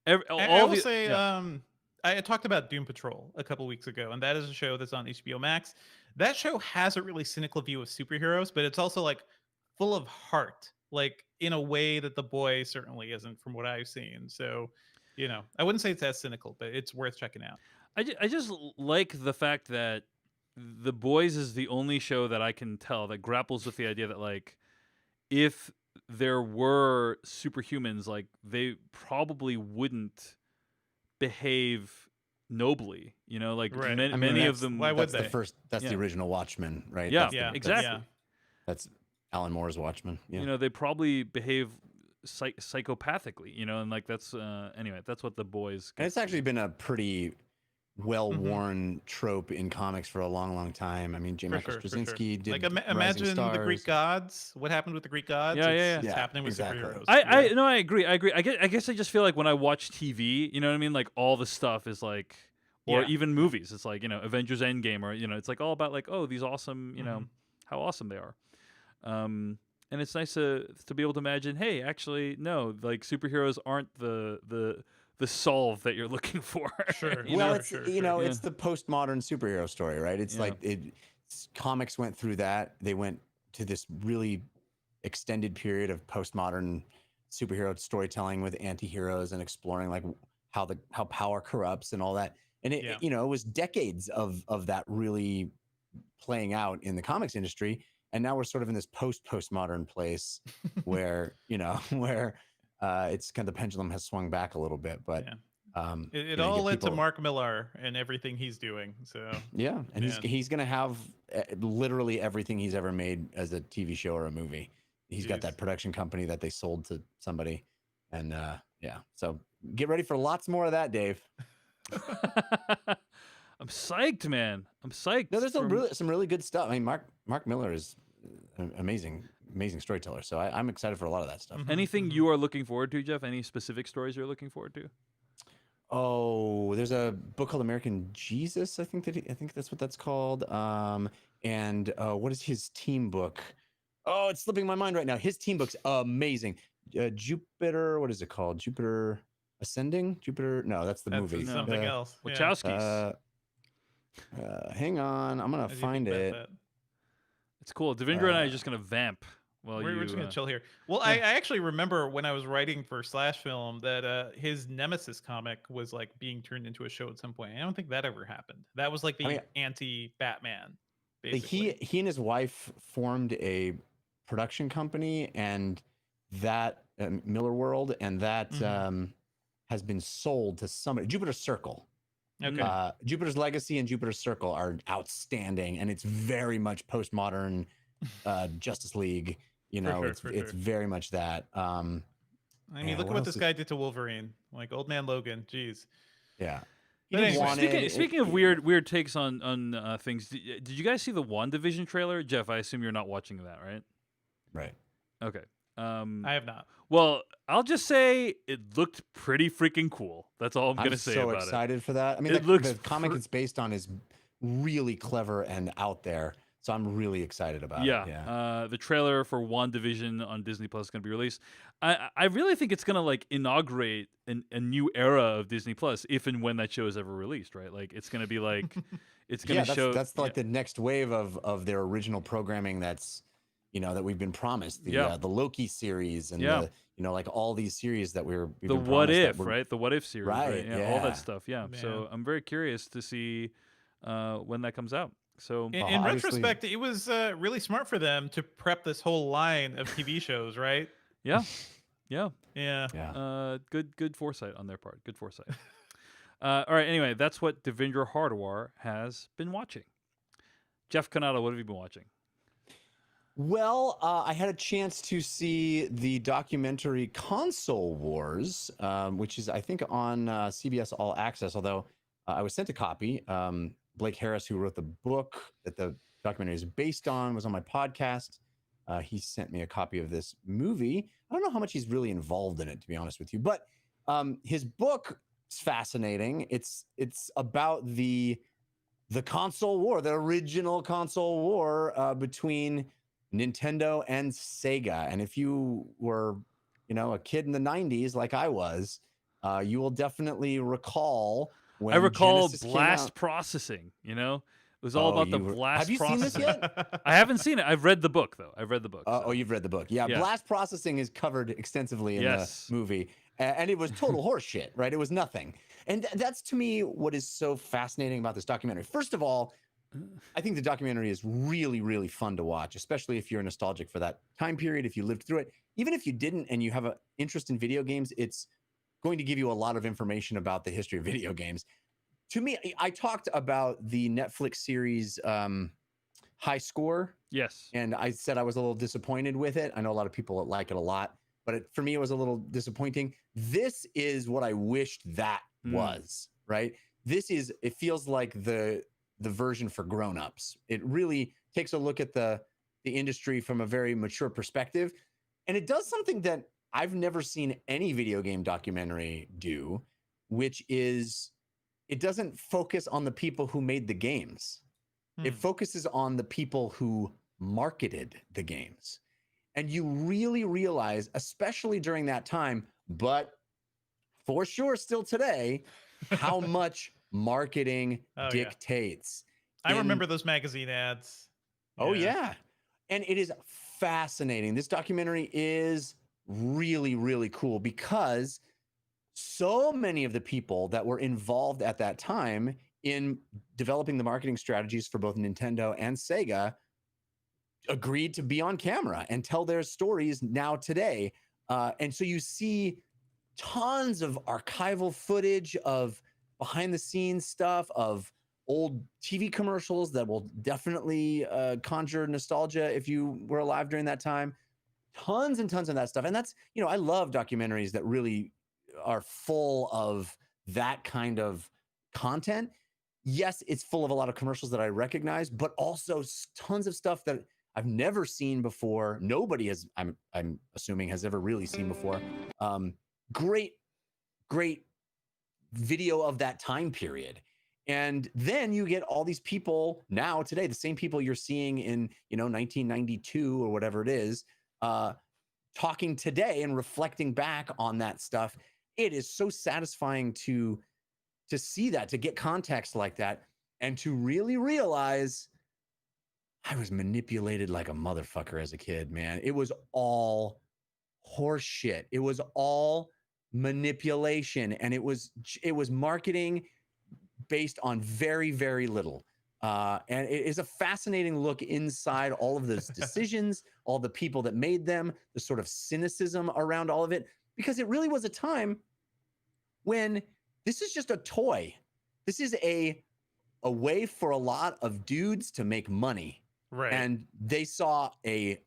I all will the say, yeah. I talked about Doom Patrol a couple weeks ago, and that is a show that's on HBO Max. That show has a really cynical view of superheroes, but it's also like full of heart, like in a way that The Boy certainly isn't, from what I've seen. So, I wouldn't say it's as cynical, but it's worth checking out. I just like the fact that The Boys is the only show that I can tell that grapples with the idea that, like, if there were superhumans, like, they probably wouldn't behave nobly. Like, Right. many, I mean, many of that's- them. why would That's the they? first. That's Yeah. the original Watchmen, right? Yeah, That's the- Yeah, that's- exactly. That's Alan Moore's Watchmen. Yeah. They probably behave psychopathically. And like that's anyway. That's what The Boys. And it's actually been a pretty well-worn trope in comics for a long, long time. I mean, J. For Michael sure, for Straczynski did Like Rising imagine the Greek Stars. gods. What happened with the Greek gods? Yeah, it's, yeah, yeah. it's Yeah, happening with exactly. superheroes. I Yeah. no, I agree. I guess I just feel like when I watch TV, you know what I mean? Like all the stuff is like, or Yeah. even movies, it's like Avengers Endgame, or it's like all about like, oh, these awesome, Mhm. how awesome they are. And it's nice to be able to imagine, hey, actually, no, like superheroes aren't the solve that you're looking for. Sure. you Well, know? it's sure, it's the postmodern superhero story, right? It's Yeah. like comics went through that. They went to this really extended period of postmodern superhero storytelling with anti-heroes and exploring like how power corrupts and all that. And it Yeah. it was decades of that really playing out in the comics industry. And now we're sort of in this postmodern place where where it's kind of the pendulum has swung back a little bit, but Yeah. It you know, you all get led to people- Mark Millar and everything he's doing. So Yeah, and Man. he's gonna have literally everything he's ever made as a TV show or a movie. He's got Jeez. that production company that they sold to somebody, and yeah. So get ready for lots more of that, Dave. I'm psyched, man. I'm psyched. No, there's for- some really good stuff. I mean, Mark Miller is an amazing storyteller. So I'm excited for a lot of that stuff. Mhm, Anything mhm. you are looking forward to, Jeff? Any specific stories you're looking forward to? Oh, there's a book called American Jesus. I think that's what that's called. And what is his team book? Oh, it's slipping my mind right now. His team book's amazing. Jupiter, what is it called? Jupiter Ascending? Jupiter? No, that's the That's movie. something else. Yeah. Wachowskis. Hang on, I'm gonna As you find think about it. that. It's cool. Devindra and I are uh, just gonna vamp while We're just gonna uh, chill here. Well, I actually remember when I was writing for Slash Film that his Nemesis comic was like being turned into a show at some point. I don't think that ever happened. That was like the mean, anti-Batman. Like, Basically. he and his wife formed a production company, and that Miller World, and that Mhm. has been sold to somebody. Jupiter Circle. Okay. Jupiter's Legacy and Jupiter's Circle are outstanding, and it's very much postmodern Justice League. sure, it's for it's sure. very much that. I mean, man, look what at what else this is- guy did to Wolverine. Like Old Man Logan. Jeez. Yeah. He But didn't anyway, want Speaking, it. speaking of weird takes on things, did you guys see the WandaVision trailer? Jeff, I assume you're not watching that, right? Right. Okay. I have not. Well, I'll just say it looked pretty freaking cool. That's all I'm gonna say so about excited for that. I mean, It looks the comic pr- it's based on is really clever and out there. So I'm really excited about it. it. Yeah. The trailer for WandaVision on Disney Plus is gonna be released. I really think it's gonna like inaugurate a new era of Disney Plus if and when that show is ever released, right? Like it's gonna be like it's gonna Yeah, show that's like the next wave of their original programming that's that we've been promised, Yeah. the Loki series and Yeah. the like all these series that we've The been What promised that If, we're- right? The What If series, right? Right, Yeah, all yeah. that stuff. Yeah. So I'm very curious to see when that comes out. So In, Well, in obviously- retrospect, it was really smart for them to prep this whole line of TV shows, right? yeah, yeah. Yeah. Yeah. Good foresight on their part. Good foresight. All right. Anyway, that's what Devendra Hardawar has been watching. Jeff Canada, what have you been watching? Well, I had a chance to see the documentary Console Wars, which is, I think, on CBS All Access, although I was sent a copy. Blake Harris, who wrote the book that the documentary is based on, was on my podcast. He sent me a copy of this movie. I don't know how much he's really involved in it, to be honest with you, but his book is fascinating. It's about the console war, the original console war between Nintendo and Sega. And if you were, a kid in the 90s like I was, you will definitely recall when I recall Genesis came blast out. processing. It was all Oh, about the you were- blast Have you seen this processing. yet? I haven't seen it. I've read the book though. I've read the book. Oh, you've read the book. Yeah, Yeah. blast processing is covered extensively in Yes. the movie. And it was total horseshit, right? It was nothing. And that's to me what is so fascinating about this documentary. First of all, I think the documentary is really, really fun to watch, especially if you're nostalgic for that time period, if you lived through it. Even if you didn't and you have an interest in video games, it's going to give you a lot of information about the history of video games. To me, I talked about the Netflix series High Score, Yes. and I said I was a little disappointed with it. I know a lot of people like it a lot, but for me, it was a little disappointing. This is what I wished that was, right? It feels like the version for grown-ups. It really takes a look at the industry from a very mature perspective. And it does something that I've never seen any video game documentary do, which is it doesn't focus on the people who made the games. It focuses on the people who marketed the games. And you really realize, especially during that time, but for sure still today, how much marketing Oh, yeah. dictates. I remember those magazine ads. Oh, yeah. And it is fascinating. This documentary is really, really cool because so many of the people that were involved at that time in developing the marketing strategies for both Nintendo and Sega agreed to be on camera and tell their stories now today. And so you see tons of archival footage of behind the scenes stuff, of old TV commercials that will definitely conjure nostalgia if you were alive during that time. Tons and tons of that stuff. And that's, I love documentaries that really are full of that kind of content. Yes, it's full of a lot of commercials that I recognize, but also tons of stuff that I've never seen before. Nobody has, I'm assuming, has ever really seen before. Great video of that time period. And then you get all these people now today, the same people you're seeing in 1992 or whatever it is, talking today and reflecting back on that stuff. It is so satisfying to see that, to get context like that, and to really realize I was manipulated like a motherfucker as a kid, man. It was all horse shit. It was all manipulation, and it was marketing based on very, very little. And it is a fascinating look inside all of those decisions, all the people that made them, the sort of cynicism around all of it, because it really was a time when this is just a toy. This is a way for a lot of dudes to make money. Right. And they saw a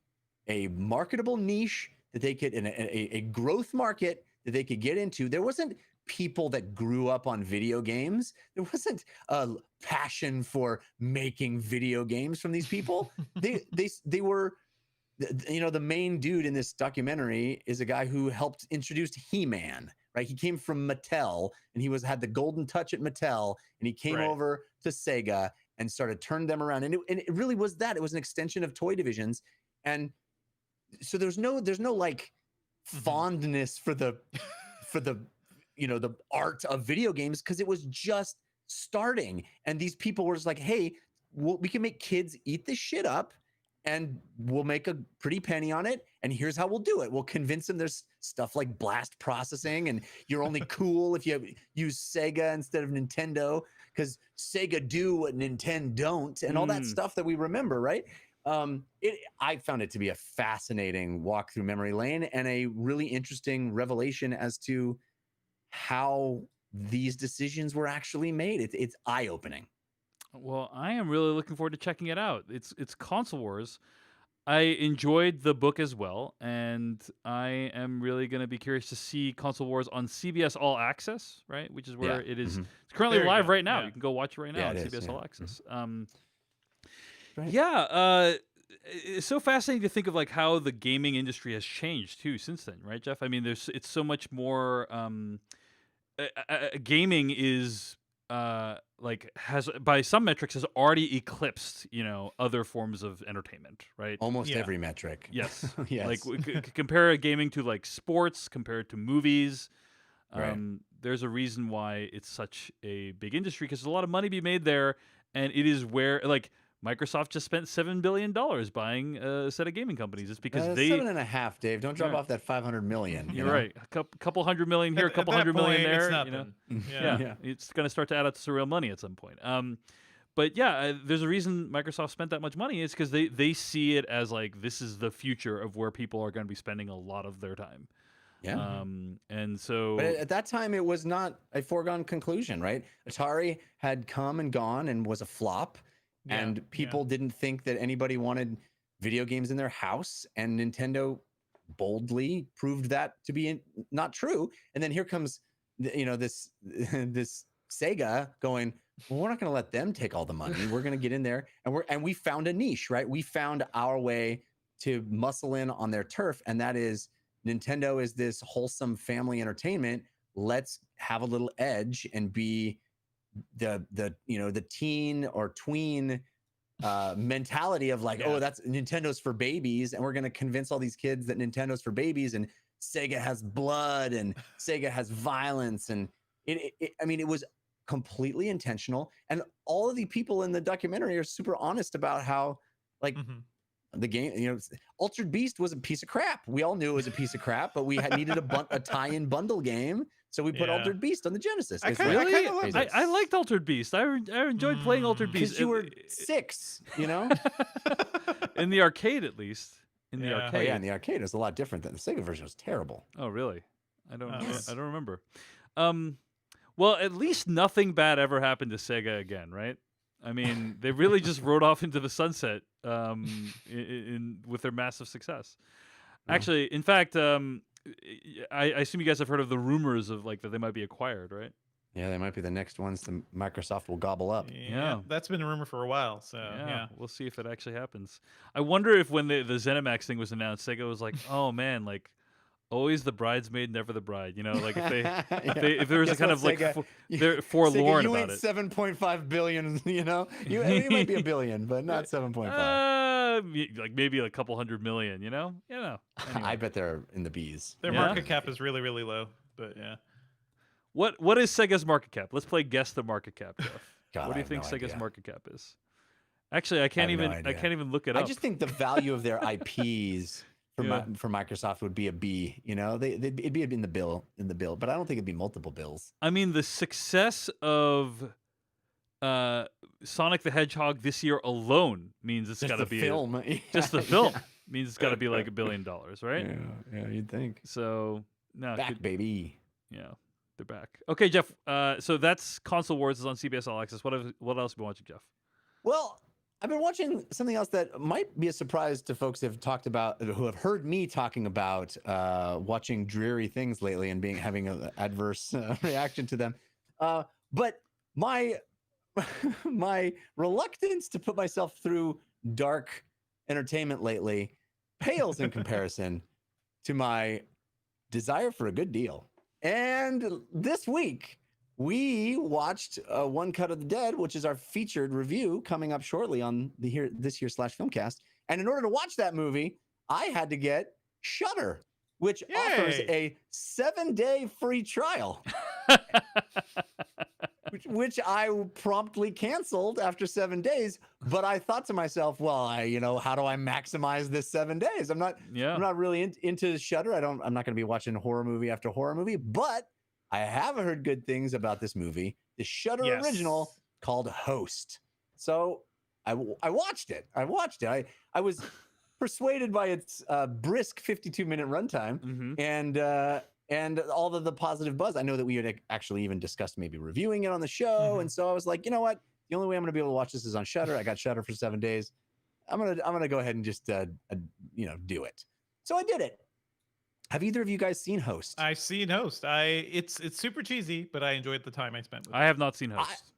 marketable niche that they could, in a growth market that they could get into. There wasn't people that grew up on video games. There wasn't a passion for making video games from these people. They were, the main dude in this documentary is a guy who helped introduce He-Man, right? He came from Mattel, and he had the golden touch at Mattel, and he came over to Sega and started turning them around. And it really was that. It was an extension of toy divisions. And so there's no like fondness for the the art of video games, because it was just starting. And these people were just like, hey, we can make kids eat this shit up, and we'll make a pretty penny on it. And here's how we'll do it. We'll convince them there's stuff like blast processing, and you're only cool if you use Sega instead of Nintendo, because Sega do what Nintendo don't, and all that stuff that we remember, right? I found it to be a fascinating walk through memory lane and a really interesting revelation as to how these decisions were actually made. It's eye-opening. Well, I am really looking forward to checking it out. It's Console Wars. I enjoyed the book as well, and I am really going to be curious to see Console Wars on CBS All Access, right? Which is where it is. It's currently There you live go. right now. Yeah. You can go watch it right now Yeah, on it is, CBS yeah. All Access. Right. It's so fascinating to think of like how the gaming industry has changed too since then, right, Jeff? I mean, it's so much more. Gaming is like has by some metrics has already eclipsed other forms of entertainment, right? Almost Yeah. every metric. Yes. Yes. Like compare gaming to like sports, compare it to movies. Right. There's a reason why it's such a big industry because there's a lot of money to be made there, and it is where like Microsoft just spent $7 billion buying a set of gaming companies. It's because they. 7.5, Dave. Don't drop Right. off that 500 million. You're right. A couple $100 million here, a couple $100 million there. It's nothing. Yeah, Yeah. it's going to start to add up to some real money at some point. But yeah, there's a reason Microsoft spent that much money. It's because they see it as like this is the future of where people are going to be spending a lot of their time. Yeah. And so But at that time, it was not a foregone conclusion, right? Atari had come and gone and was a flop, Yeah, and people didn't think that anybody wanted video games in their house, and Nintendo boldly proved that to be not true. And then here comes, this this Sega going, well, we're not going to let them take all the money. We're going to get in there, and we found a niche, right? We found our way to muscle in on their turf, and that is Nintendo is this wholesome family entertainment. Let's have a little edge and be the teen or tween mentality of like, oh, that's Nintendo's for babies, and we're going to convince all these kids that Nintendo's for babies, and Sega has blood and Sega has violence, and it was completely intentional. And all of the people in the documentary are super honest about how like the game, Altered Beast was a piece of crap. We all knew it was a piece of crap, but we needed a tie-in bundle game, so we put Yeah. Altered Beast on the Genesis. I It's kinda- like- I kinda love I liked Altered Beast. I enjoyed playing Altered Beast because you were 6, in the arcade, at least. In the Yeah. Oh arcade. yeah, in the arcade, it was a lot different. Than the Sega version was terrible. Oh, really? I don't. Yes. I don't remember. Well, at least nothing bad ever happened to Sega again, right? I mean, they really just rode off into the sunset with their massive success. Yeah. Actually, in fact, I assume you guys have heard of the rumors of like that they might be acquired, right? Yeah, they might be the next ones that Microsoft will gobble up. Yeah. That's been a rumor for a while. So yeah. We'll see if it actually happens. I wonder if when the ZeniMax thing was announced, Sega was like, "Oh man, like always the bridesmaid, never the bride." Like if they if there was a Guess kind what, of like Sega? they're forlorn Sega, you about ain't it. 7.5 billion. It might be a billion, but not 7.5. Like maybe a couple $100 million. Anyway. I bet they're in the bees. Their Yeah. market cap is really, really low. But yeah. What is Sega's market cap? Let's play guess the market cap, Jeff. God, What do I you have think no Sega's idea. market cap is? Actually, I can't have no even. I idea. can't even look it I up. just think the value of their IPs for Yeah. for Microsoft would be a B. It'd be in the bill, but I don't think it'd be multiple bills. I mean, the success of Sonic the Hedgehog this year alone means it's Just got to the be film. just the film means it's got to be like $1 billion, right? Yeah, you'd think. So no, it Back, could- baby. yeah, they're back. Okay, Jeff. So that's Console Wars is on CBS All Access. What else have you been watching, Jeff? Well, I've been watching something else that might be a surprise to folks who have heard me talking about watching dreary things lately and having an adverse reaction to them. But my my reluctance to put myself through dark entertainment lately pales in comparison to my desire for a good deal. And this week, we watched One Cut of the Dead, which is our featured review coming up shortly on this year's /Filmcast. And in order to watch that movie, I had to get Shudder, which offers Yay. a 7-day free trial. which I promptly canceled after 7 days. But I thought to myself, well, how do I maximize this 7 days? I'm Yeah. not really into Shudder. I'm not going to be watching horror movie after horror movie, but I have heard good things about this movie, the Shudder original Yes. called Host. So I watched it. I was persuaded by its brisk 52-minute runtime Mm-hmm. and all of the positive buzz. I know that we had actually even discussed maybe reviewing it on the show, and so I was like, you know what? The only way I'm going to be able to watch this is on Shudder. I got Shudder for 7 days. I'm gonna go ahead and just do it. So I did it. Have either of you guys seen Host? I've seen Host. It's super cheesy, but I enjoyed the time I spent with it. I have not seen Host.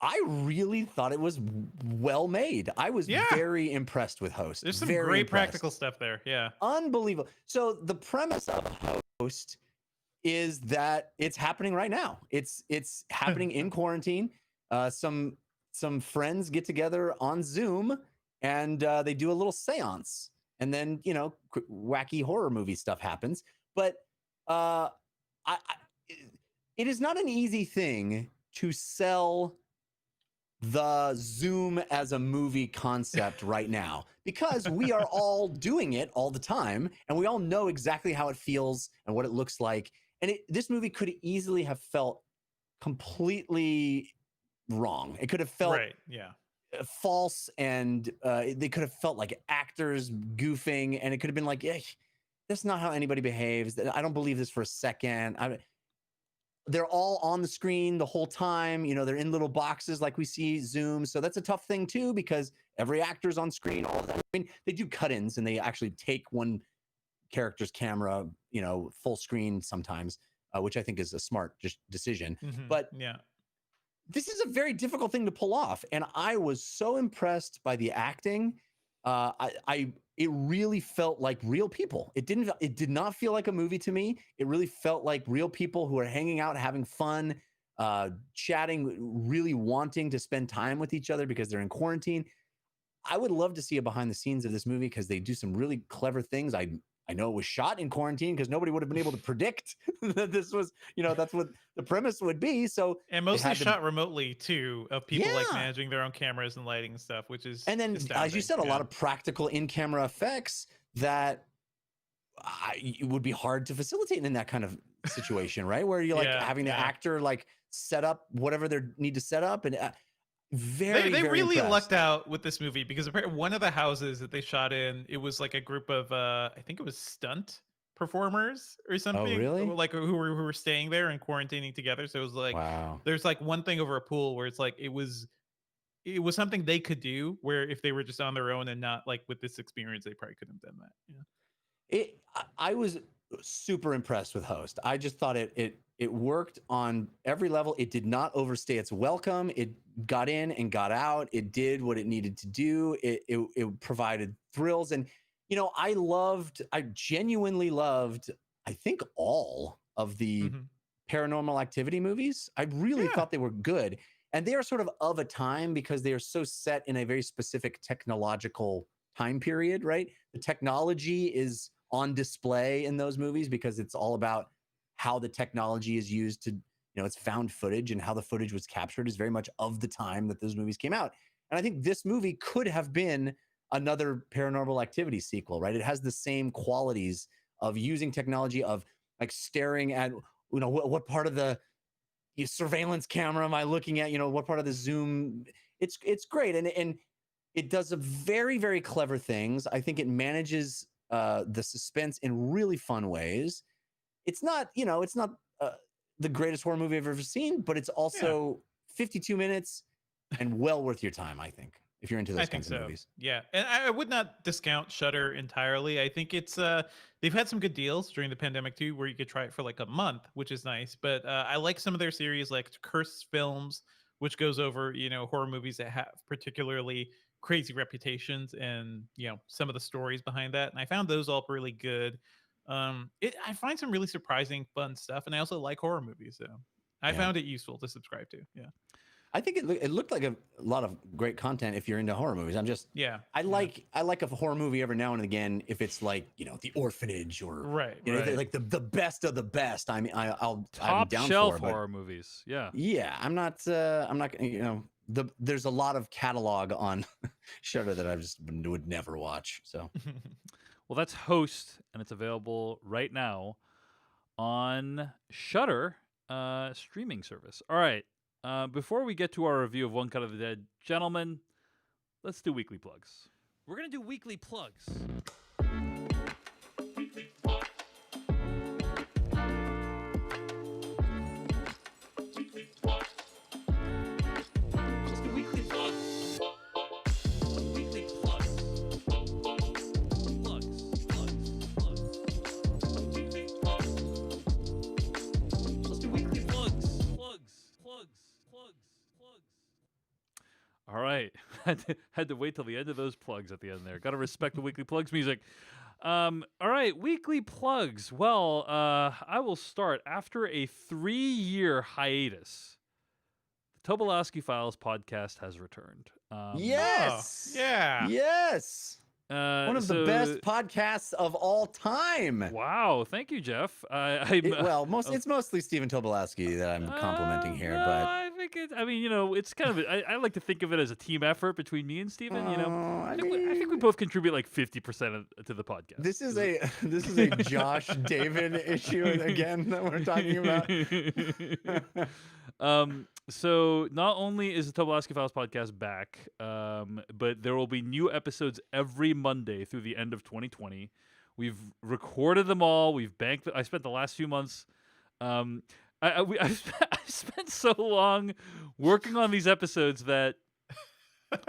I really thought it was well made. I was Yeah. very impressed with Host. There's some Very great impressed. practical stuff there. Yeah. Unbelievable. So the premise of Host is that it's happening right now. It's happening in quarantine. Some friends get together on Zoom and they do a little seance, and then wacky horror movie stuff happens. But it is not an easy thing to sell the Zoom as a movie concept right now, because we are all doing it all the time and we all know exactly how it feels and what it looks like. And this movie could easily have felt completely wrong. It could have felt Right. Yeah. false, and they could have felt like actors goofing, and it could have been like, that's not how anybody behaves. I don't believe this for a second. They're all on the screen the whole time. They're in little boxes like we see Zoom. So that's a tough thing too, because every actor's on screen all the time. I mean, they do cut-ins and they actually take one character's camera, full screen sometimes, which I think is a smart decision. Mhm. But yeah. this is a very difficult thing to pull off. And I was so impressed by the acting. It really felt like real people. It did not feel like a movie to me. It really felt like real people who are hanging out, having fun, chatting, really wanting to spend time with each other because they're in quarantine. I would love to see a behind the scenes of this movie, because they do some really clever things. I know it was shot in quarantine because nobody would have been able to predict that this was, that's what the premise would be. So And they mostly had to- shot remotely too, of people like Yeah. managing their own cameras and lighting and stuff, which is And then, as you astounding. said, a Yeah. lot of practical in-camera effects that it would be hard to facilitate in that kind of situation, right? Where you're like Yeah, having the yeah. actor like set up whatever they need to set up, and very They really impressed. lucked out with this movie, because apparently one of the houses that they shot in, it was like a group of I think it was stunt performers or something. really? Like who were staying there and quarantining together. So it was like Wow. there's like one thing over a pool where it's like it was something they could do, where if they were just on their own and not like with this experience, they probably couldn't have done that. Yeah. I was super impressed with Host. I just thought it worked on every level. It did not overstay its welcome. It got in and got out. It did what it needed to do. It provided thrills. And I genuinely loved, I think, all of the Mhm. Paranormal Activity movies. I really Yeah. thought they were good. And they are sort of a time, because they are so set in a very specific technological time period, right? The technology is on display in those movies because it's all about how the technology is used to, it's found footage, and how the footage was captured is very much of the time that those movies came out. And I think this movie could have been another Paranormal Activity sequel, right? It has the same qualities of using technology, of like staring at, what part of the surveillance camera am I looking at? What part of the Zoom? It's great. And it does a very, very clever things. I think it manages the suspense in really fun ways. It's not, the greatest horror movie I've ever seen, but it's also 52 minutes and well worth your time, I think, if you're into those I think kinds of so. movies. Yeah, and I would not discount Shudder entirely. I think it's they've had some good deals during the pandemic too, where you could try it for like a month, which is nice. But I like some of their series, like Cursed Films, which goes over horror movies that have particularly crazy reputations, and some of the stories behind that. And I found those all really good. I find some really surprising, fun stuff, and I also like horror movies, so I Yeah. found it useful to subscribe to. Yeah. I think it looked like a lot of great content if you're into horror movies. Yeah. I like a horror movie every now and again if it's like, The Orphanage or Right. Right. like the best of the best. I mean, I'm Top down shelf for it, but horror movies. Yeah. yeah, I'm not there's a lot of catalog on Shudder that I just would never watch. So Well, that's Host, and it's available right now on Shudder streaming service. All right. Before we get to our review of One Cut of the Dead, gentlemen, let's do weekly plugs. We're gonna do weekly plugs. Let's do weekly plugs. Weekly plugs. Let's do weekly plugs. Plugs. All right. had to wait till the end of those plugs at the end there. Got to respect the weekly plugs music. All right, weekly plugs. Well, I will start after a 3-year hiatus. The Tobolowsky Files podcast has returned. yes, yeah. yes, one of the best podcasts of all time. Wow, thank you, Jeff. It's mostly Stephen Tobolowsky that I'm complimenting here, no, but I think it's kind of. I like to think of it as a team effort between me and Stephen. I think we both contribute like 50% to the podcast. this is a Josh David issue again that we're talking about. So not only is the Tobolowsky Files podcast back, but there will be new episodes every Monday through the end of 2020. We've recorded them all. We've banked. I spent the last few months. I spent so long working on these episodes that,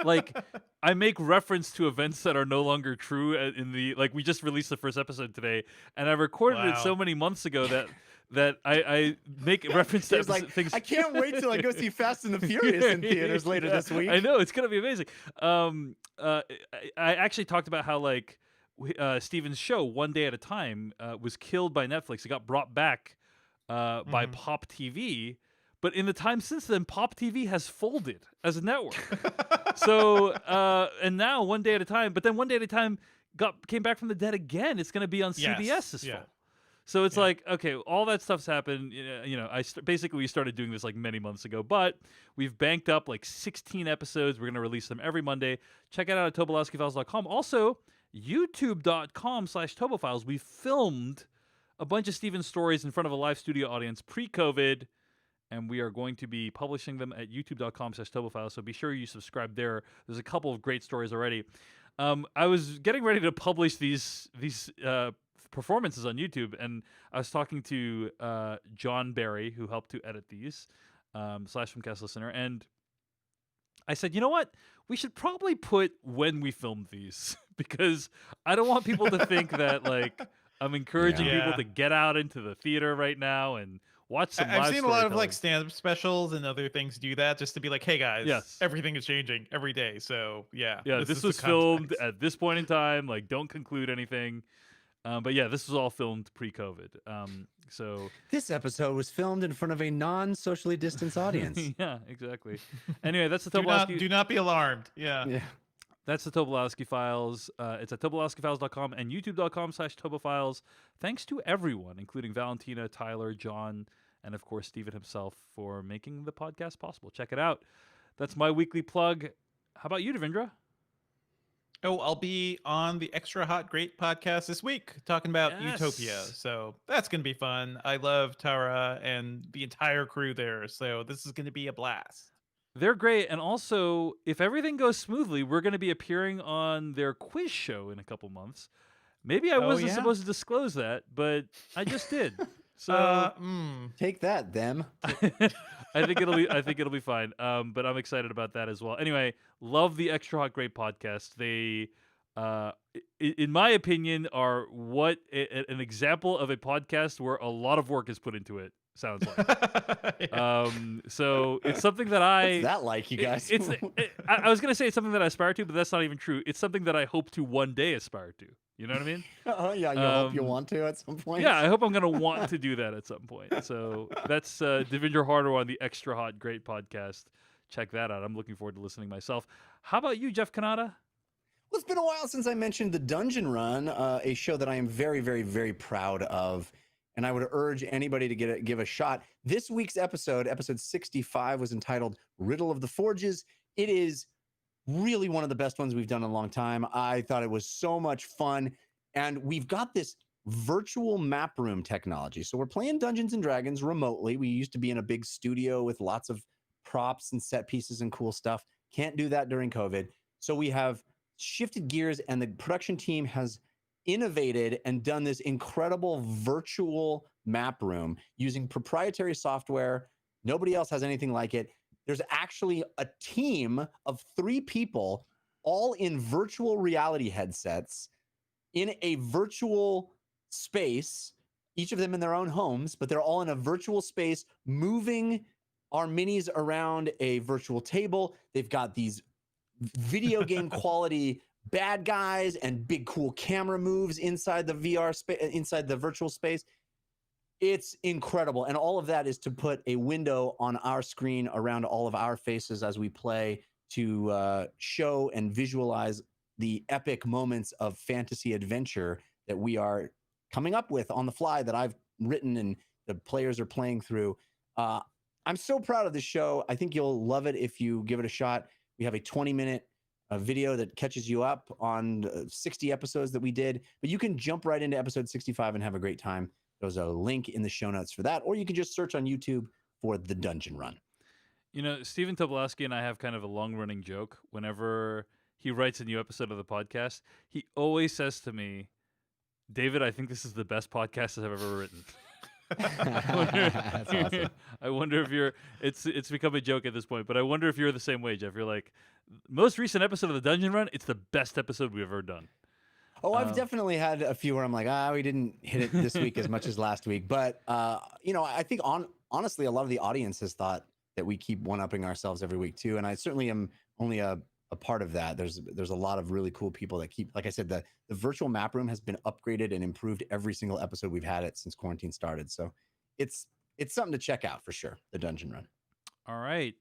like, I make reference to events that are no longer true in the, like, we just released the first episode today, and I recorded it so many months ago that I make reference to things. I can't wait till I go see Fast and the Furious in theaters later this week. I know, it's gonna be amazing. I actually talked about how, like, Steven's show One Day at a Time was killed by Netflix. It got brought back by Pop TV, but in the time since then, Pop TV has folded as a network. So and now One Day at a Time, but then One Day at a Time came back from the dead again. It's going to be on CBS this fall. So it's like, okay, all that stuff's happened. Basically we started doing this like many months ago, but we've banked up like 16 episodes. We're going to release them every Monday. Check it out at TobolowskyFiles.com. Also, YouTube.com/ToboFiles. We filmed a bunch of Steven's stories in front of a live studio audience pre-COVID, and we are going to be publishing them at youtube.com/ToboFiles. So be sure you subscribe there. There's a couple of great stories already. I was getting ready to publish these performances on YouTube, and I was talking to John Barry, who helped to edit these, /Filmcast listener, and I said, you know what? We should probably put when we filmed these because I don't want people to think that like I'm encouraging people to get out into the theater right now and watch some live I've seen a lot of like storytelling. stand-up specials and other things do that just to be like, hey guys, Yes. everything is changing every day. So yeah, Yeah, this is was the filmed context. at this point in time. Like, don't conclude anything. But yeah, this was all filmed pre-COVID. So This episode was filmed in front of a non-socially distanced audience. yeah, exactly. Anyway, that's the do Tobolowsky. not be alarmed. Yeah. Yeah. That's the Tobolowsky Files. It's at TobolowskyFiles.com and YouTube.com/ToboFiles. Thanks to everyone, including Valentina, Tyler, John, and of course Steven himself, for making the podcast possible. Check it out. That's my weekly plug. How about you, Devindra? Oh, I'll be on the Extra Hot Great podcast this week talking about Yes. Utopia. So that's going to be fun. I love Tara and the entire crew there. So this is going to be a blast. They're great. And also, if everything goes smoothly, we're going to be appearing on their quiz show in a couple months. Maybe I wasn't yeah? supposed to disclose that, but I just did. So Take that, them. I think it'll be fine. But I'm excited about that as well. Anyway, love the Extra Hot Great podcast. They, in my opinion, are what an example of a podcast where a lot of work is put into it. Sounds like. Yeah. So it's something that I. What's that like, you guys? I was gonna say it's something that I aspire to, but that's not even true. It's something that I hope to one day aspire to. You know what I mean? Oh yeah, you hope you want to at some point. Yeah, I hope I'm gonna want to do that at some point. So that's Devindra Hardawar on the Extra Hot Great podcast. check that out. I'm looking forward to listening myself. How about you, Jeff Kanata? Well, it's been a while since I mentioned the Dungeon Run, a show that I am very, very, very proud of. And I would urge anybody to give a shot. This week's episode 65, was entitled Riddle of the Forges. It is really one of the best ones we've done in a long time. I thought it was so much fun. And we've got this virtual map room technology. So we're playing Dungeons and Dragons remotely. We used to be in a big studio with lots of props and set pieces and cool stuff. Can't do that during COVID. So we have shifted gears, and the production team has innovated and done this incredible virtual map room using proprietary software. Nobody else has anything like it. There's actually a team of 3 people, all in virtual reality headsets, in a virtual space, each of them in their own homes, but they're all in a virtual space, moving our minis around a virtual table. They've got these video game quality bad guys and big cool camera moves inside the VR space, inside the virtual space. It's incredible. And all of that is to put a window on our screen around all of our faces as we play, to show and visualize the epic moments of fantasy adventure that we are coming up with on the fly, that I've written and the players are playing through. I'm so proud of this show. I think you'll love it if you give it a shot. We have a 20-minute video that catches you up on 60 episodes that we did, but you can jump right into episode 65 and have a great time. There's a link in the show notes for that, or you can just search on YouTube for The Dungeon Run. You know, Stephen Tobolowsky and I have kind of a long-running joke. Whenever he writes a new episode of the podcast, he always says to me, David, I think this is the best podcast I've ever written. That's awesome. I wonder if you're, it's become a joke at this point, but I wonder if you're the same way, Jeff. You're like, most recent episode of the Dungeon Run, it's the best episode we've ever done. Oh, I've definitely had a few where I'm like, we didn't hit it this week as much as last week. But, I think honestly, a lot of the audience has thought that we keep one-upping ourselves every week too. And I certainly am only a part of that. There's a lot of really cool people that keep, like I said, the virtual map room has been upgraded and improved every single episode we've had it since quarantine started. So it's something to check out for sure, The Dungeon Run. All right.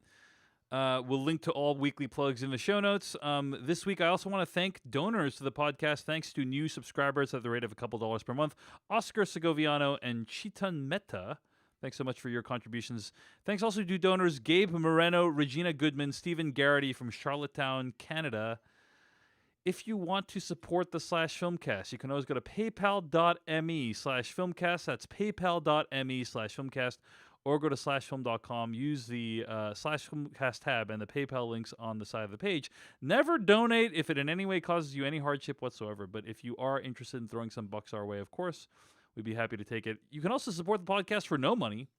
We'll link to all weekly plugs in the show notes. This week, I also want to thank donors to the podcast. Thanks to new subscribers at the rate of a couple dollars per month, Oscar Segoviano and Chitan Mehta. Thanks so much for your contributions. Thanks also to donors Gabe Moreno, Regina Goodman, Stephen Garrity from Charlottetown, Canada. If you want to support the /Filmcast, you can always go to paypal.me/filmcast. That's paypal.me/filmcast. Or go to /film.com, use the /filmcast tab and the PayPal links on the side of the page. Never donate if it in any way causes you any hardship whatsoever. But if you are interested in throwing some bucks our way, of course, we'd be happy to take it. You can also support the podcast for no money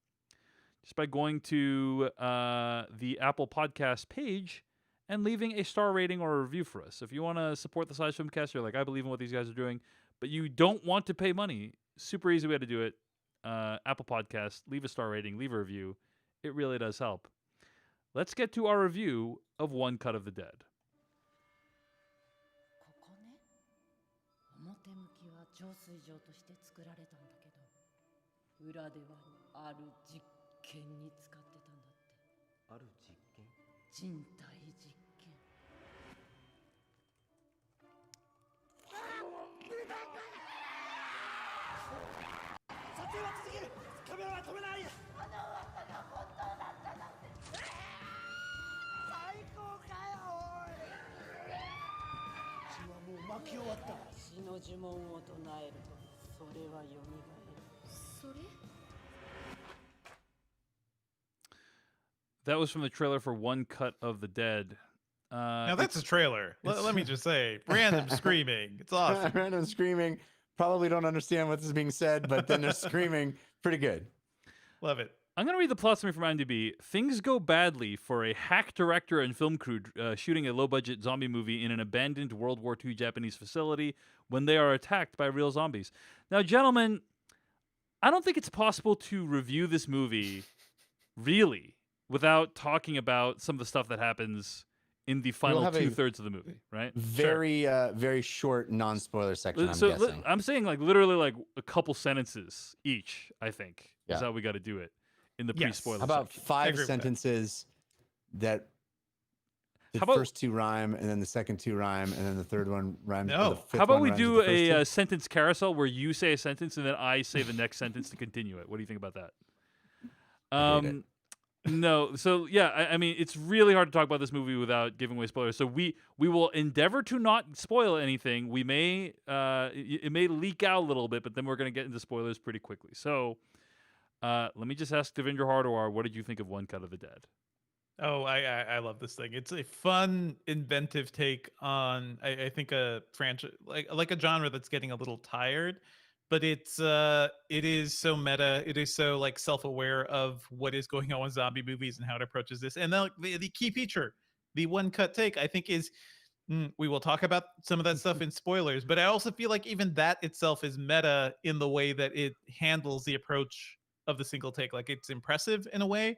just by going to the Apple Podcast page and leaving a star rating or a review for us. If you want to support the /Filmcast, you're like, I believe in what these guys are doing, but you don't want to pay money, super easy way to do it. Apple Podcast, leave a star rating, leave a review. It really does help. Let's get to our review of One Cut of the Dead. ここね。表向きは浄水場として作られたんだけど、裏ではある実験に使ってたんだって。ある実験？人体実験。撮影は続ける。カメラは止めない。あの噂が本当だったなんて。最高かよおい。血はもう巻き終わった。死の呪文を唱えるとそれはよみがえる。それ？ That was from the trailer for One Cut of the Dead. Now that's a trailer. Let me just say, random screaming. It's awesome. Random screaming. Probably don't understand what's being said, but then they're screaming. Pretty good. Love it. I'm going to read the plot summary from IMDb. Things go badly for a hack director and film crew shooting a low-budget zombie movie in an abandoned World War II Japanese facility when they are attacked by real zombies. Now, gentlemen, I don't think it's possible to review this movie, really, without talking about some of the stuff that happens in the final have a 2/3 of the movie, right? Very short non-spoiler section, I'm guessing. I'm saying like literally like a couple sentences each, I think, Yeah. is how we got to do it in the Yes. pre-spoiler How about section. 5 agree with that. sentences that The How about- first two rhyme, and then the second two rhyme, and then the third one rhymes. or No. the fifth How about one we rhymes do with the first two? a sentence carousel where you say a sentence and then I say the next sentence to continue it? What do you think about that? I hate it. No. So yeah, I mean, it's really hard to talk about this movie without giving away spoilers. So we will endeavor to not spoil anything. We may it may leak out a little bit, but then we're gonna get into spoilers pretty quickly. So let me just ask Devendra Hardawar, what did you think of One Cut of the Dead? Oh, I love this thing. It's a fun, inventive take on I think a franchise like a genre that's getting a little tired, but it is so meta. It is so like self-aware of what is going on with zombie movies and how it approaches this. And then the key feature, the one cut take, I think is we will talk about some of that stuff in spoilers, but I also feel like even that itself is meta in the way that it handles the approach of the single take. Like it's impressive in a way.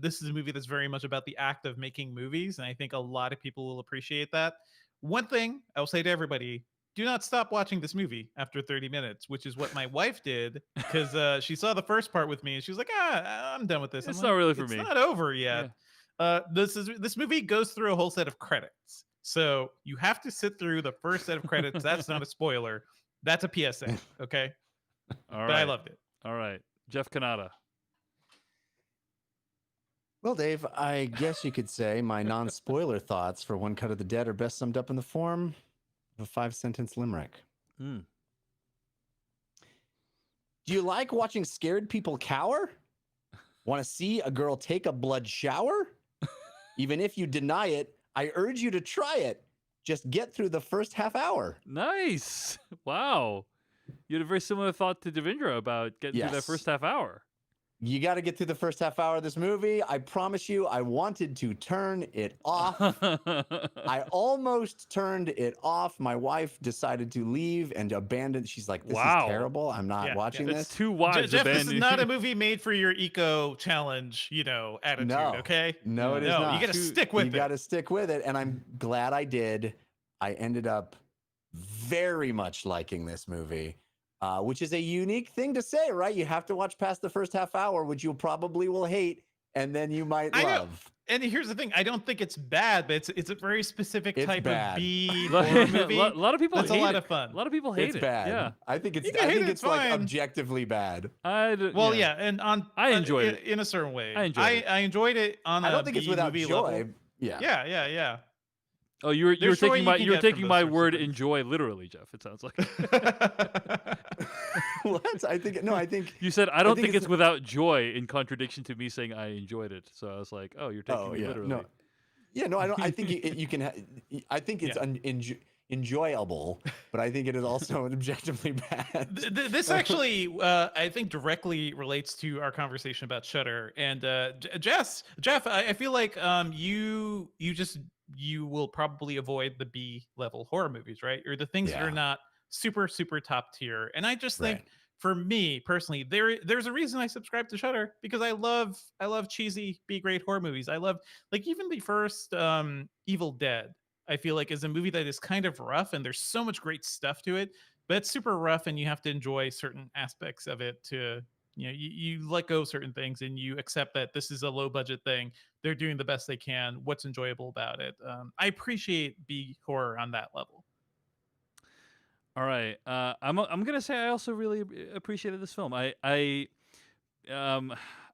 This is a movie that's very much about the act of making movies, and I think a lot of people will appreciate that. One thing I will say to everybody: do not stop watching this movie after 30 minutes, which is what my wife did because she saw the first part with me and she was like, I'm done with this. It's I'm not like, really for it's me. not over yet. This movie goes through a whole set of credits, so you have to sit through the first set of credits. That's not a spoiler. That's a PSA. Okay, All but right. I loved it. All right. Jeff Kanata. Well, Dave, I guess you could say my non-spoiler thoughts for One Cut of the Dead are best summed up in the form of a 5-sentence limerick. Hmm. Do you like watching scared people cower? Want to see a girl take a blood shower? Even if you deny it, I urge you to try it. Just get through the first half hour. Nice. Wow. You had a very similar thought to Devendra about getting through that Yes. first half hour. You got to get through the first half hour of this movie. I promise you, I wanted to turn it off. I almost turned it off. My wife decided to leave and abandon. She's like, this Wow. is terrible. I'm not Yeah, watching That's this. two wives Jeff, this is abandoned. not a movie made for your eco challenge, attitude. No. Okay, No, it is no, not. you got to Too- stick with You it. got to stick with it. And I'm glad I did. I ended up very much liking this movie, which is a unique thing to say, right? You have to watch past the first half hour, which you probably will hate, and then you might I know. love. And here's the thing: I don't think it's bad, but it's a very specific It's type bad. of B a horror movie. lot of people That's a hate lot it. of fun. A lot of people hate It's it. bad. Yeah. I think it's. You can I hate think it, it's it's like fine. objectively bad. Well, yeah, and I enjoyed it. in a certain way. I enjoyed it. I enjoyed it on. I a don't think it's B without movie joy. level. Yeah. Yeah. Oh, you were There's joy taking you my can you were get from taking those my sorts of word things. enjoy literally, Jeff. It sounds like What? I think no. I think. you said I don't think think it's- it's without joy in contradiction to me saying I enjoyed it. So I was like, oh, you're taking Oh me yeah. literally. No. Yeah. No. I don't. I think you can. I think it's Yeah. enjoyable, but I think it is also objectively bad. This actually, I think, directly relates to our conversation about Shudder. And Jeff, I feel like you will probably avoid the B level horror movies, right? Or the things that Yeah. are not super top tier. And I just think, Right. for me personally, there's a reason I subscribe to Shudder, because I love cheesy B grade horror movies. I love, like, even the first Evil Dead. I feel like is a movie that is kind of rough, and there's so much great stuff to it, but it's super rough, and you have to enjoy certain aspects of it to, you let go of certain things, and you accept that this is a low budget thing. They're doing the best they can. What's enjoyable about it? I appreciate B horror on that level. All right. I'm gonna say I also really appreciated this film. I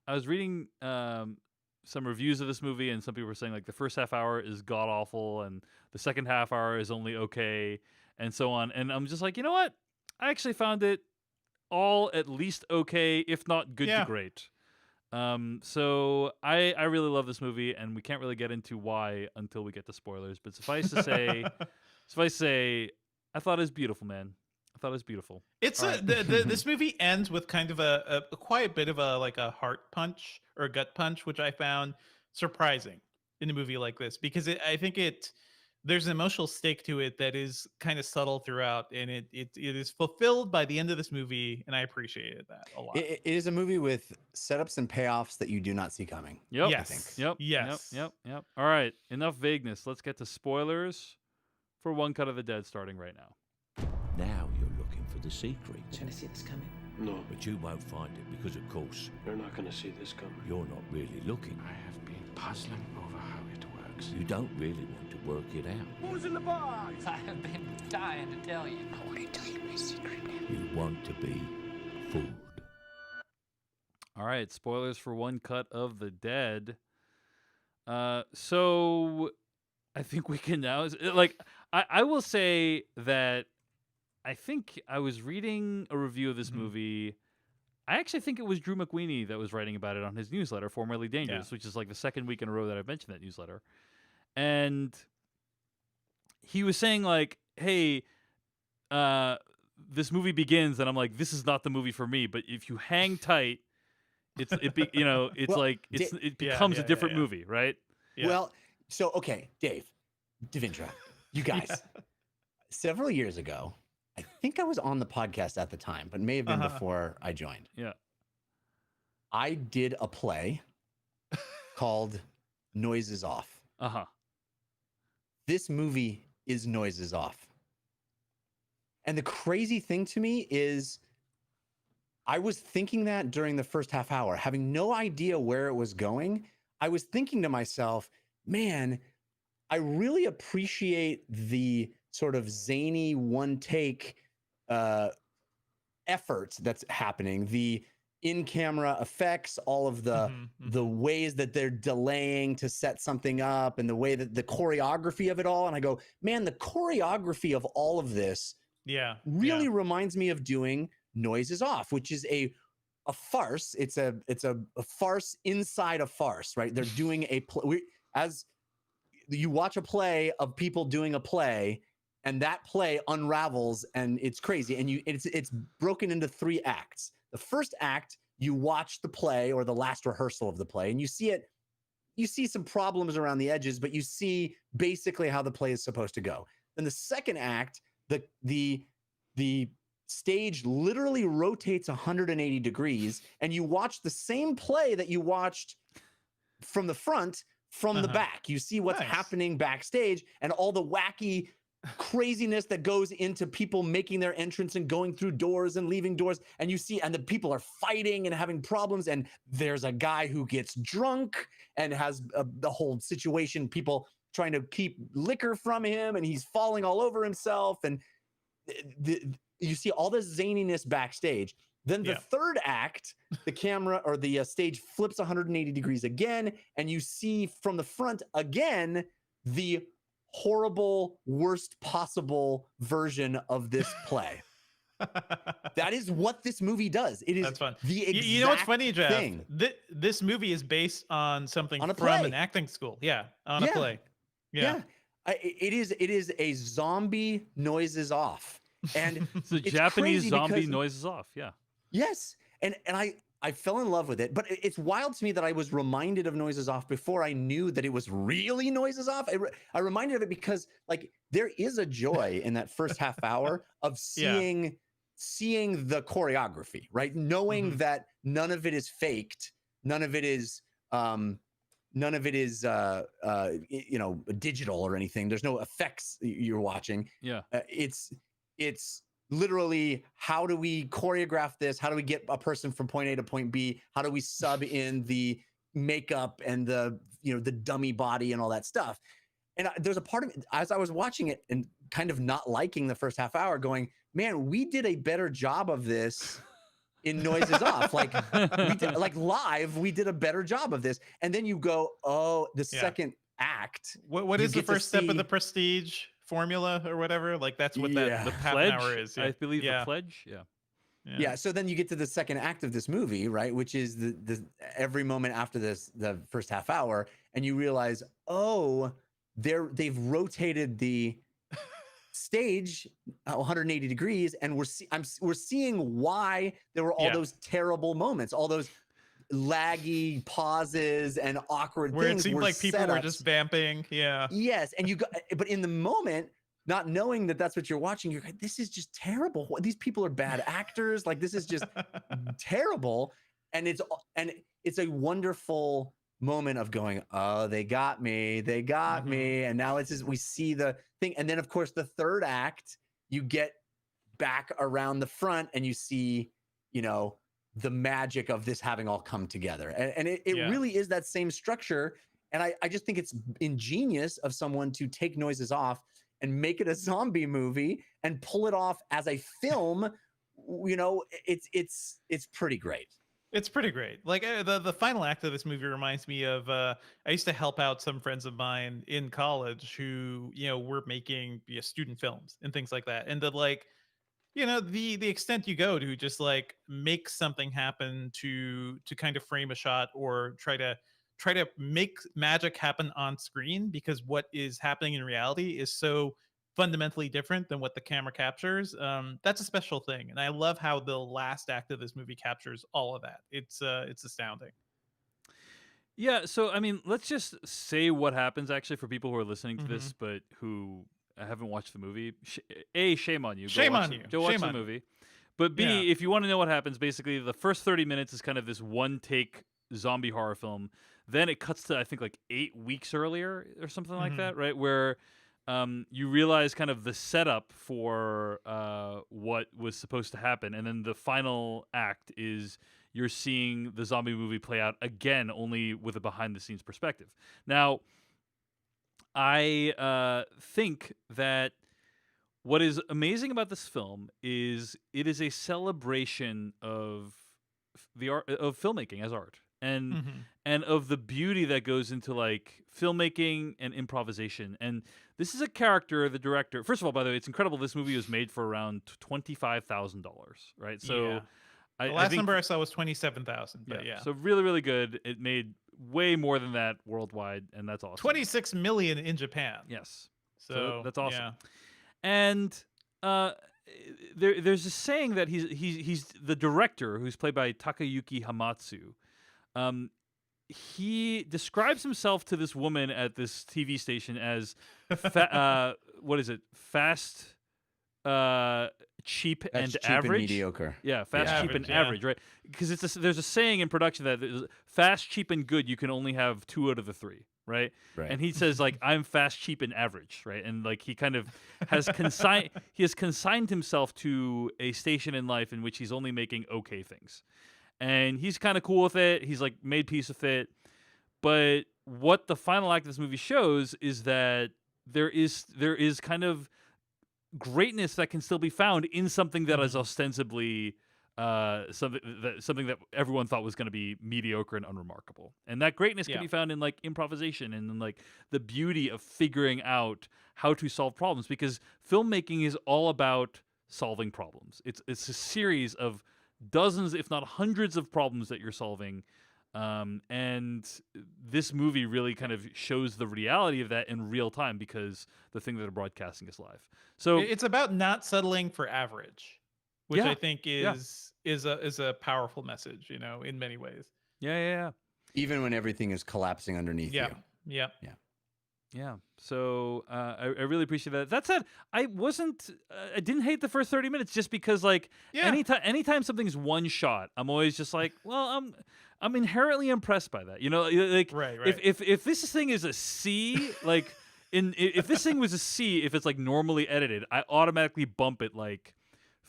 was reading some reviews of this movie, and some people were saying like the first half hour is god awful, and the second half hour is only okay, and so on. And I'm just like, you know what? I actually found it all at least okay, if not good Yeah. to great. So I really love this movie, and we can't really get into why until we get to spoilers. But suffice to say, I thought it was beautiful, man. I thought it was beautiful. It's All right. this movie ends with kind of a quite bit of a heart punch or a gut punch, which I found surprising in a movie like this, because I think there's an emotional stake to it that is kind of subtle throughout, and it is fulfilled by the end of this movie, and I appreciated that a lot. It is a movie with setups and payoffs that you do not see coming. Yep. Yes. Yep. Yes. Yep. All right. Enough vagueness. Let's get to spoilers for One Cut of the Dead starting right now. Now you're looking for the secret. Trying to see this coming. No, But you won't find it because, of course, you're not going to see this coming. you're not really looking. I have been puzzling over how it works. box. You don't really want to work it out. Who's in the box? I have been dying to tell you. I want to tell you my secret now. You want to be fooled. All right, spoilers for One Cut of the Dead. So I think we can now, like, I will say that I think I was reading a review of this movie. I actually think it was Drew McWeeny that was writing about it on his newsletter, Formerly Dangerous, which is like the second week in a row that I've mentioned that newsletter. And he was saying, like, hey, this movie begins, and I'm like, this is not the movie for me. But if you hang tight, it's it becomes a different movie, right? Yeah. Well, so okay, Devindra, you guys, several years ago, I think I was on the podcast at the time, but may have been before I joined. Yeah. I did a play called Noises Off. Uh-huh. This movie is Noises Off. And the crazy thing to me is I was thinking that during the first half hour, having no idea where it was going. I was thinking to myself, man, I really appreciate the sort of zany one take effort that's happening, the in-camera effects, all of the ways that they're delaying to set something up, and the way that the choreography of it all. And I go, man, the choreography of all of this really reminds me of doing Noises Off, which is a farce. It's a farce inside a farce, right? They're doing a play. As you watch a play of people doing a play, and that play unravels, and it's crazy. And it's broken into 3 acts. The first act, you watch the play or the last rehearsal of the play, and you see some problems around the edges, but you see basically how the play is supposed to go. Then the second act, the stage literally rotates 180 degrees, and you watch the same play that you watched from the front, from the back. You see what's happening backstage and all the wacky craziness that goes into people making their entrance and going through doors and leaving doors. And you see, and the people are fighting and having problems. And there's a guy who gets drunk and has the whole situation, people trying to keep liquor from him, and he's falling all over himself. And you see all this zaniness backstage. Then the third act, the camera or the stage flips 180 degrees again, and you see from the front again the horrible, worst possible version of this play. That is what this movie does. It is That's fun. The exact You know what's funny, Jeff? thing. This movie is based on something On a from play. an acting school. Yeah, on a play. Yeah. It is a zombie Noises Off. And It's a it's Japanese crazy zombie because- Noises Off. Yeah. Yes. And I fell in love with it, but it's wild to me that I was reminded of Noises Off before I knew that it was really Noises Off. I reminded of it because, like, there is a joy in that first half hour of seeing the choreography, right? Knowing that none of it is faked, none of it is digital or anything. There's no effects you're watching. Yeah. It's literally, how do we choreograph this? How do we get a person from point A to point B? How do we sub in the makeup and the dummy body and all that stuff? And there's a part of it, as I was watching it and kind of not liking the first half hour, going, man, we did a better job of this in Noises Off. Like, we did, like, live, we did a better job of this. And then you go, oh, the second act. What you is the get to first step of see- the Prestige formula or whatever? Like, that's what the half Pledge, an hour is. I believe yeah. the pledge. Yeah. Yeah. So then you get to the second act of this movie, right? Which is the every moment after the first half hour, and you realize, oh, they've rotated the stage 180 degrees, and we're seeing why there were all those terrible moments, all those laggy pauses and awkward Where things. it seemed were like people were setups. just vamping. Yeah. Yes, and but in the moment, not knowing that that's what you're watching, you're like, this is just terrible. These people are bad actors. Like, this is just terrible. And it's a wonderful moment of going, oh, they got me, and now it's just, we see the thing. And then, of course, the third act, you get back around the front and you see, the magic of this having all come together. And it really is that same structure. And I just think it's ingenious of someone to take noises off and make it a zombie movie and pull it off as a film. You know, it's pretty great. It's pretty great. Like the final act of this movie reminds me of I used to help out some friends of mine in college who, you know, were making student films and things like that. And the extent you go to just like make something happen to kind of frame a shot or try to make magic happen on screen, because what is happening in reality is so fundamentally different than what the camera captures. That's a special thing, and I love how the last act of this movie captures all of that. It's astounding. Yeah, so I mean, let's just say what happens actually for people who are listening to this but who haven't watched the movie. Shame on you. Shame on you. Go watch Shame the on you. movie. But B, Yeah. if you want to know what happens, basically the first 30 minutes is kind of this one take zombie horror film. Then it cuts to I think like 8 weeks earlier or something like that, right? Where you realize kind of the setup for what was supposed to happen, and then the final act is you're seeing the zombie movie play out again, only with a behind-the-scenes perspective. Now, I think that what is amazing about this film is it is a celebration of the art of filmmaking as art, and of the beauty that goes into like filmmaking and improvisation. And this is a character, the director. First of all, by the way, it's incredible. This movie was made for around $25,000, right? So Yeah. I The last think, number I saw was 27,000, but yeah. so really, really good. It made way more than that worldwide, and that's awesome. 26 million in Japan. Yes. So that's awesome. Yeah. And there's a saying that he's the director, who's played by Takayuki Hamatsu. He describes himself to this woman at this TV station as what is it? Fast, cheap, That's and cheap average. and mediocre. Yeah, fast, Yeah. cheap, and Average, yeah. average, right? Because there's a saying in production that fast, cheap, and good. You can only have 2 out of the 3, right? Right. And he says like I'm fast, cheap, and average, right? And like he kind of has consigned himself to a station in life in which he's only making okay things, and he's kind of cool with it. He's like made peace with it. But what the final act of this movie shows is that there is kind of greatness that can still be found in something that is ostensibly something that everyone thought was going to be mediocre and unremarkable, and that greatness can Yeah. be found in like improvisation and in, like the beauty of figuring out how to solve problems, because filmmaking is all about solving problems. It's a series of dozens, if not hundreds, of problems that you're solving. And this movie really kind of shows the reality of that in real time, because the thing that they're broadcasting is live. So It's about not settling for average, which Yeah, I think yeah. is a powerful message, you know, in many ways. yeah. Even when everything is collapsing underneath Yeah. you. Yeah. Yeah. So I really appreciate that. That said, I didn't hate the first 30 minutes just because like Yeah. anytime something's one shot, I'm always just like, well, I'm inherently impressed by that. You know, like Right. if this thing is a C, like if this thing was a C, if it's like normally edited, I automatically bump it like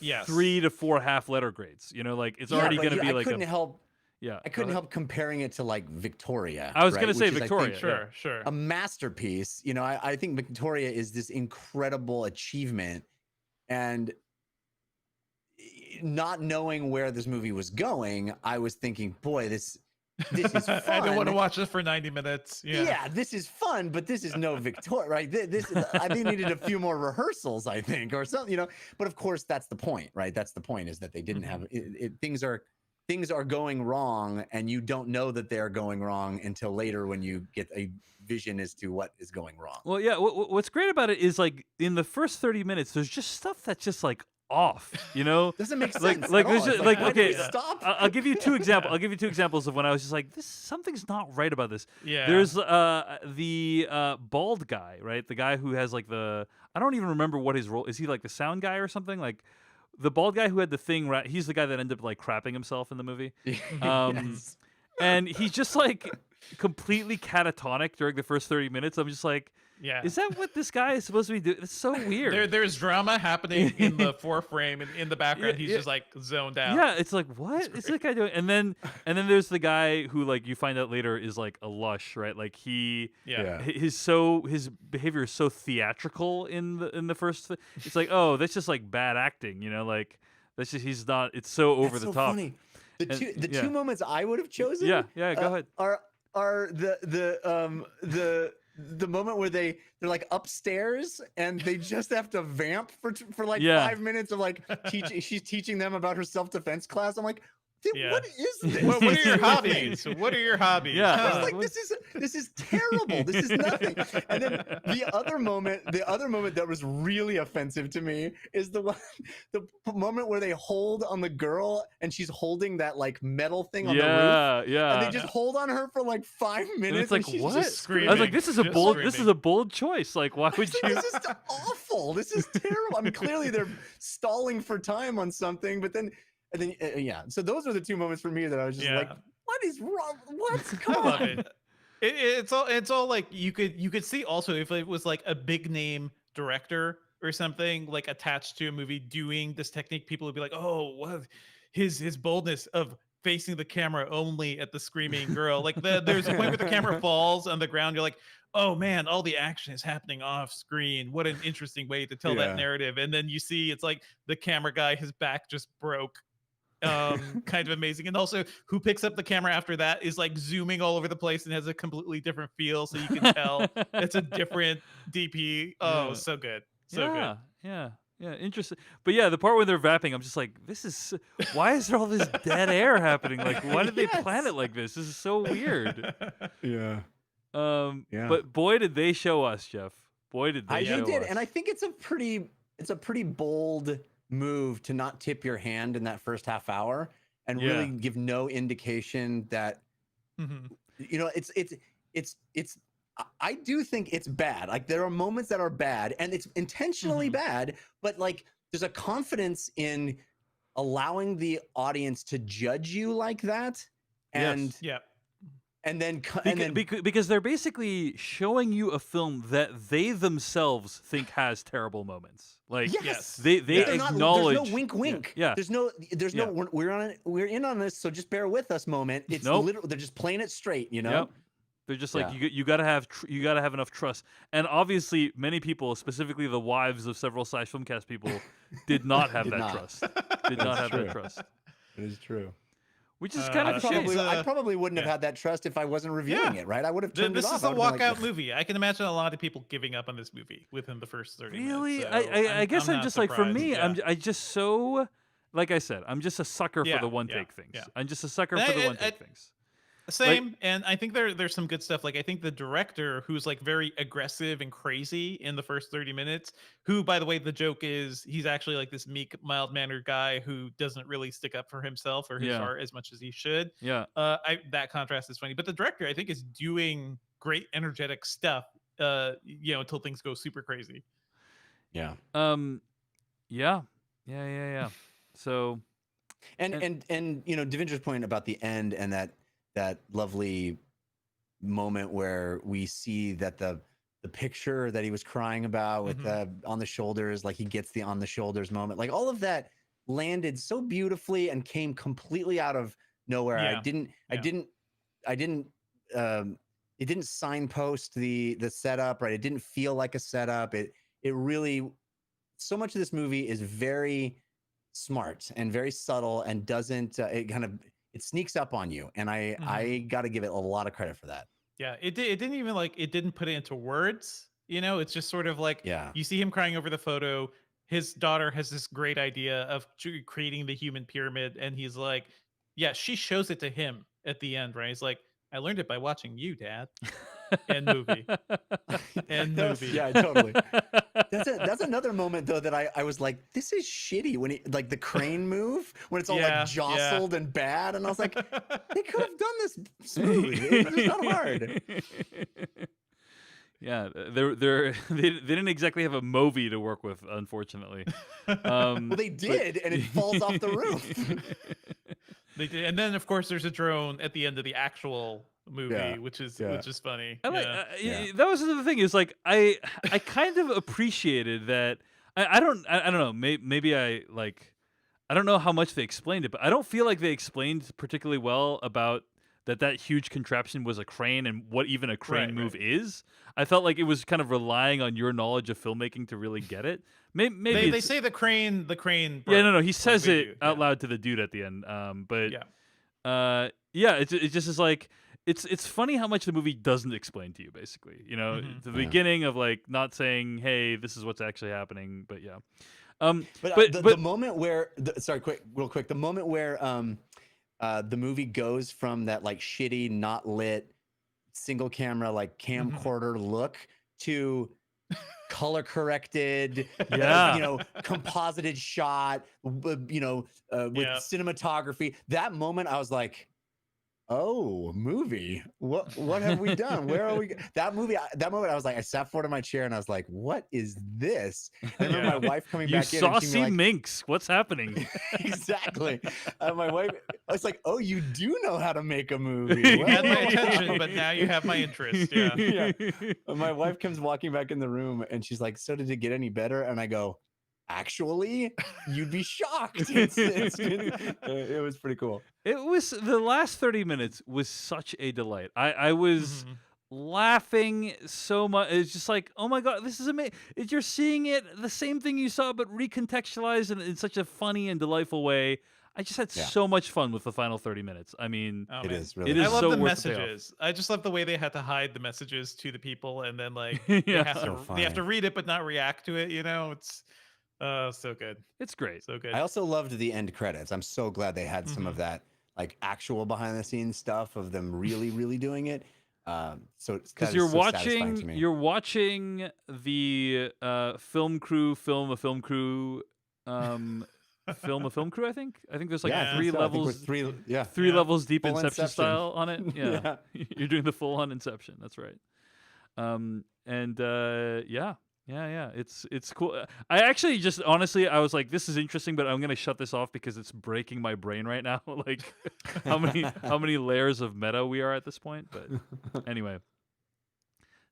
Yes. 3 to 4 half letter grades. You know, like it's already but going to be I like couldn't a help yeah. I couldn't help comparing it to like Victoria. I was right? gonna say Which is, I Victoria, think, yeah. Sure. a masterpiece. You know, I think Victoria is this incredible achievement, and not knowing where this movie was going, I was thinking, boy, this is fun. I don't want to watch this for 90 minutes. Yeah. This is fun, but this is no Victoria, right? This is, I think needed a few more rehearsals, I think, or something, you know. But of course, that's the point, right? That's the point, is that they didn't have things are going wrong, and you don't know that they're going wrong until later when you get a vision as to what is going wrong. Well, yeah. What's great about it is like in the first 30 minutes, there's just stuff that's just like off. You know, Doesn't make sense. like at there's all. just It's like when do we okay. stop. I'll give you 2 examples. I'll give you 2 examples of when I was just like, something's not right about this. Yeah. There's the bald guy, right? The guy who has like I don't even remember what his role is. He like the sound guy or something? Like the bald guy who had the thing. He's the guy that ended up like crapping himself in the movie. Yes. And he's just like completely catatonic during the first 30 minutes. I'm just like, Yeah. Is that what this guy is supposed to be doing? It's so weird. There's drama happening in the foreframe and in the background. He's yeah. just like zoned out. Yeah, it's like, what is this guy doing? And then there's the guy who, like, you find out later is like a lush, right? Like Yeah. his behavior is so theatrical in the first. It's like, oh, that's just like bad acting, you know? Like that's just he's not. It's so over That's the so top. funny. The yeah. two moments I would have chosen. Yeah, go ahead. Are the moment where they're like upstairs and they just have to vamp for like Yeah. 5 minutes of like she's teaching them about her self-defense class. I'm like, dude, Yeah. what is this? What are This your is nothing. hobbies? What are your hobbies? Yeah. I was Uh, like, this is terrible. This is nothing. And then the other moment that was really offensive to me is the moment where they hold on the girl and she's holding that like metal thing on the roof. Yeah. And they just hold on her for like 5 minutes. and it's like, she's what? just screaming. I was like, this is a Just bold. This is screaming. a bold choice. Like, why would you? This is awful. This is terrible. I mean, clearly they're stalling for time on something, but then, yeah. So those are the two moments for me that I was just Yeah. like, what is wrong? What? Come I love on. it. It's all like you could see also if it was like a big name director or something like attached to a movie doing this technique, people would be like, oh, what his boldness of facing the camera only at the screaming girl. Like there's a point where the camera falls on the ground. You're like, oh man, all the action is happening off screen. What an interesting way to tell Yeah. that narrative. And then you see it's like the camera guy, his back just broke. Kind of amazing. And also who picks up the camera after that is like zooming all over the place and has a completely different feel, so you can tell it's a different DP. Oh, Yeah. so good. So yeah, good. yeah, interesting. But yeah, the part where they're vaping, I'm just like, this is. Why is there all this dead air happening? Like, why did they plan it like this? This is so weird. Yeah. Yeah. But boy, did they show us, Jeff. Boy, did they show They did, us. and I think it's a pretty bold move to not tip your hand in that first half hour and Yeah. really give no indication that Mhm. you know it's I do think it's bad. Like there are moments that are bad and it's intentionally Mhm. bad, but like there's a confidence in allowing the audience to judge you like that and Yes. Yeah. and then Because they're basically showing you a film that they themselves think has terrible moments. Like yes. they Yeah. They're not- acknowledge. there's no wink wink. Yeah. There's no Yeah. we're in on this, so just bear with us moment. It's Nope. literally they're just playing it straight, you know? Yep. They're just like Yeah. you got to have enough trust, and obviously many people, specifically the wives of several Slash Filmcast people, did not have Did that not. trust. Did not have true. that trust, It is true. which is kind I of a probably- shame. I probably wouldn't yeah. have had that trust if I wasn't reviewing Yeah. it, right? I would have turned This it off. is a I would've been walkout like, movie. I can imagine a lot of people giving up on this movie within the first 30 Really, minutes. I guess I'm not just like, for surprised. me, Yeah. I just so, like I said, I'm just a sucker Yeah, for the one yeah, take things. yeah. I'm just a sucker And for the I- one take things. Same, and I think there's some good stuff. Like I think the director, who's like very aggressive and crazy in the first 30 minutes, who, by the way, the joke is he's actually like this meek, mild-mannered guy who doesn't really stick up for himself or his Yeah. art as much as he should. Yeah, That contrast is funny, but the director I think is doing great, energetic stuff. Until things go super crazy. yeah. yeah. So And you know, Devindra's point about the end and that lovely moment where we see that the picture that he was crying about with the on the shoulders, like he gets the on the shoulders moment, like all of that landed so beautifully and came completely out of nowhere. Yeah. I didn't it didn't signpost the setup, right? It didn't feel like a setup. It really, so much of this movie is very smart and very subtle and doesn't it sneaks up on you, and I got to give it a lot of credit for that. Yeah, it didn't even it didn't put it into words. It's just sort of like Yeah. you see him crying over the photo. His daughter has this great idea of creating the human pyramid, and he's like, yeah, she shows it to him at the end, right? He's like, I learned it by watching you, Dad. End movie. End movie. Yeah, totally. That's another moment though that I was like, this is shitty when he like the crane move when it's all Yeah, like jostled and bad, and I was like, they could have done this smooth. It's not hard. Yeah, they didn't exactly have a movie to work with, unfortunately. Well, they did, and it falls off the roof. They did, and then of course there's a drone at the end of the actual movie, Yeah, which is yeah. funny. I like Yeah. Yeah. that was the thing is like I kind of appreciated that. I don't know. Maybe I like I don't know how much they explained it, but I don't feel like they explained particularly well about that huge contraption was a crane and what even a crane Right, move right. is. I felt like it was kind of relying on your knowledge of filmmaking to really get it. Maybe They it's, say the crane yeah, no, broke, he like says they it do. out Yeah. loud to the dude at the end. But Yeah. yeah, it just is like it's funny how much the movie doesn't explain to you. Basically, you know, Mhm. the Yeah. beginning of like not saying, "Hey, this is what's actually happening." But yeah, But but the but moment where sorry, real quick, the moment where the movie goes from that like shitty, not lit, single camera like Mhm. camcorder look to color corrected, Yeah. composited shot, with Yeah. cinematography. That moment, I was like, "Oh, movie! What have we done? Where are we?" That movie, that moment, I was like, I sat forward in my chair and I was like, "What is this?" And I remember Yeah. my wife coming you back in and she saucy was like, minx, what's happening? exactly. My wife, I was like, "Oh, you do know how to make a movie." You had my Well, attention, but now you have my interest. Yeah. Yeah. My wife comes walking back in the room and she's like, "So did it get any better?" And I go, "Actually, you'd be shocked." It was pretty cool. It was the last 30 minutes was such a delight. I was Mhm. laughing so much. It's just like, oh my god, this is amazing. You're seeing it the same thing you saw, but recontextualized in such a funny and delightful way. I just had Yeah. so much fun with the final 30 minutes. I mean, Oh, It man. is really It I is fun. love so the worth the payoff. messages. I just love the way they had to hide the messages to the people, and then like Yeah. they have So to they have to funny. read it but not react to it. It's so good, It's great. so good. I also loved the end credits. I'm so glad they had some of Mhm. that like actual behind the scenes stuff of them really, really doing it. So Because that you're is so satisfying to watching, me. you're watching the film crew film a film crew, film a film crew. I think there's like Yeah, I Yeah. think three so. I think we're levels, yeah. three Yeah. levels deep Full Inception Inception. style on it. Yeah, Yeah. you're doing the full on Inception. That's right. And yeah. It's cool. I actually just honestly, I was like, this is interesting, but I'm gonna shut this off because it's breaking my brain right now. Like how many layers of meta we are at this point. But anyway.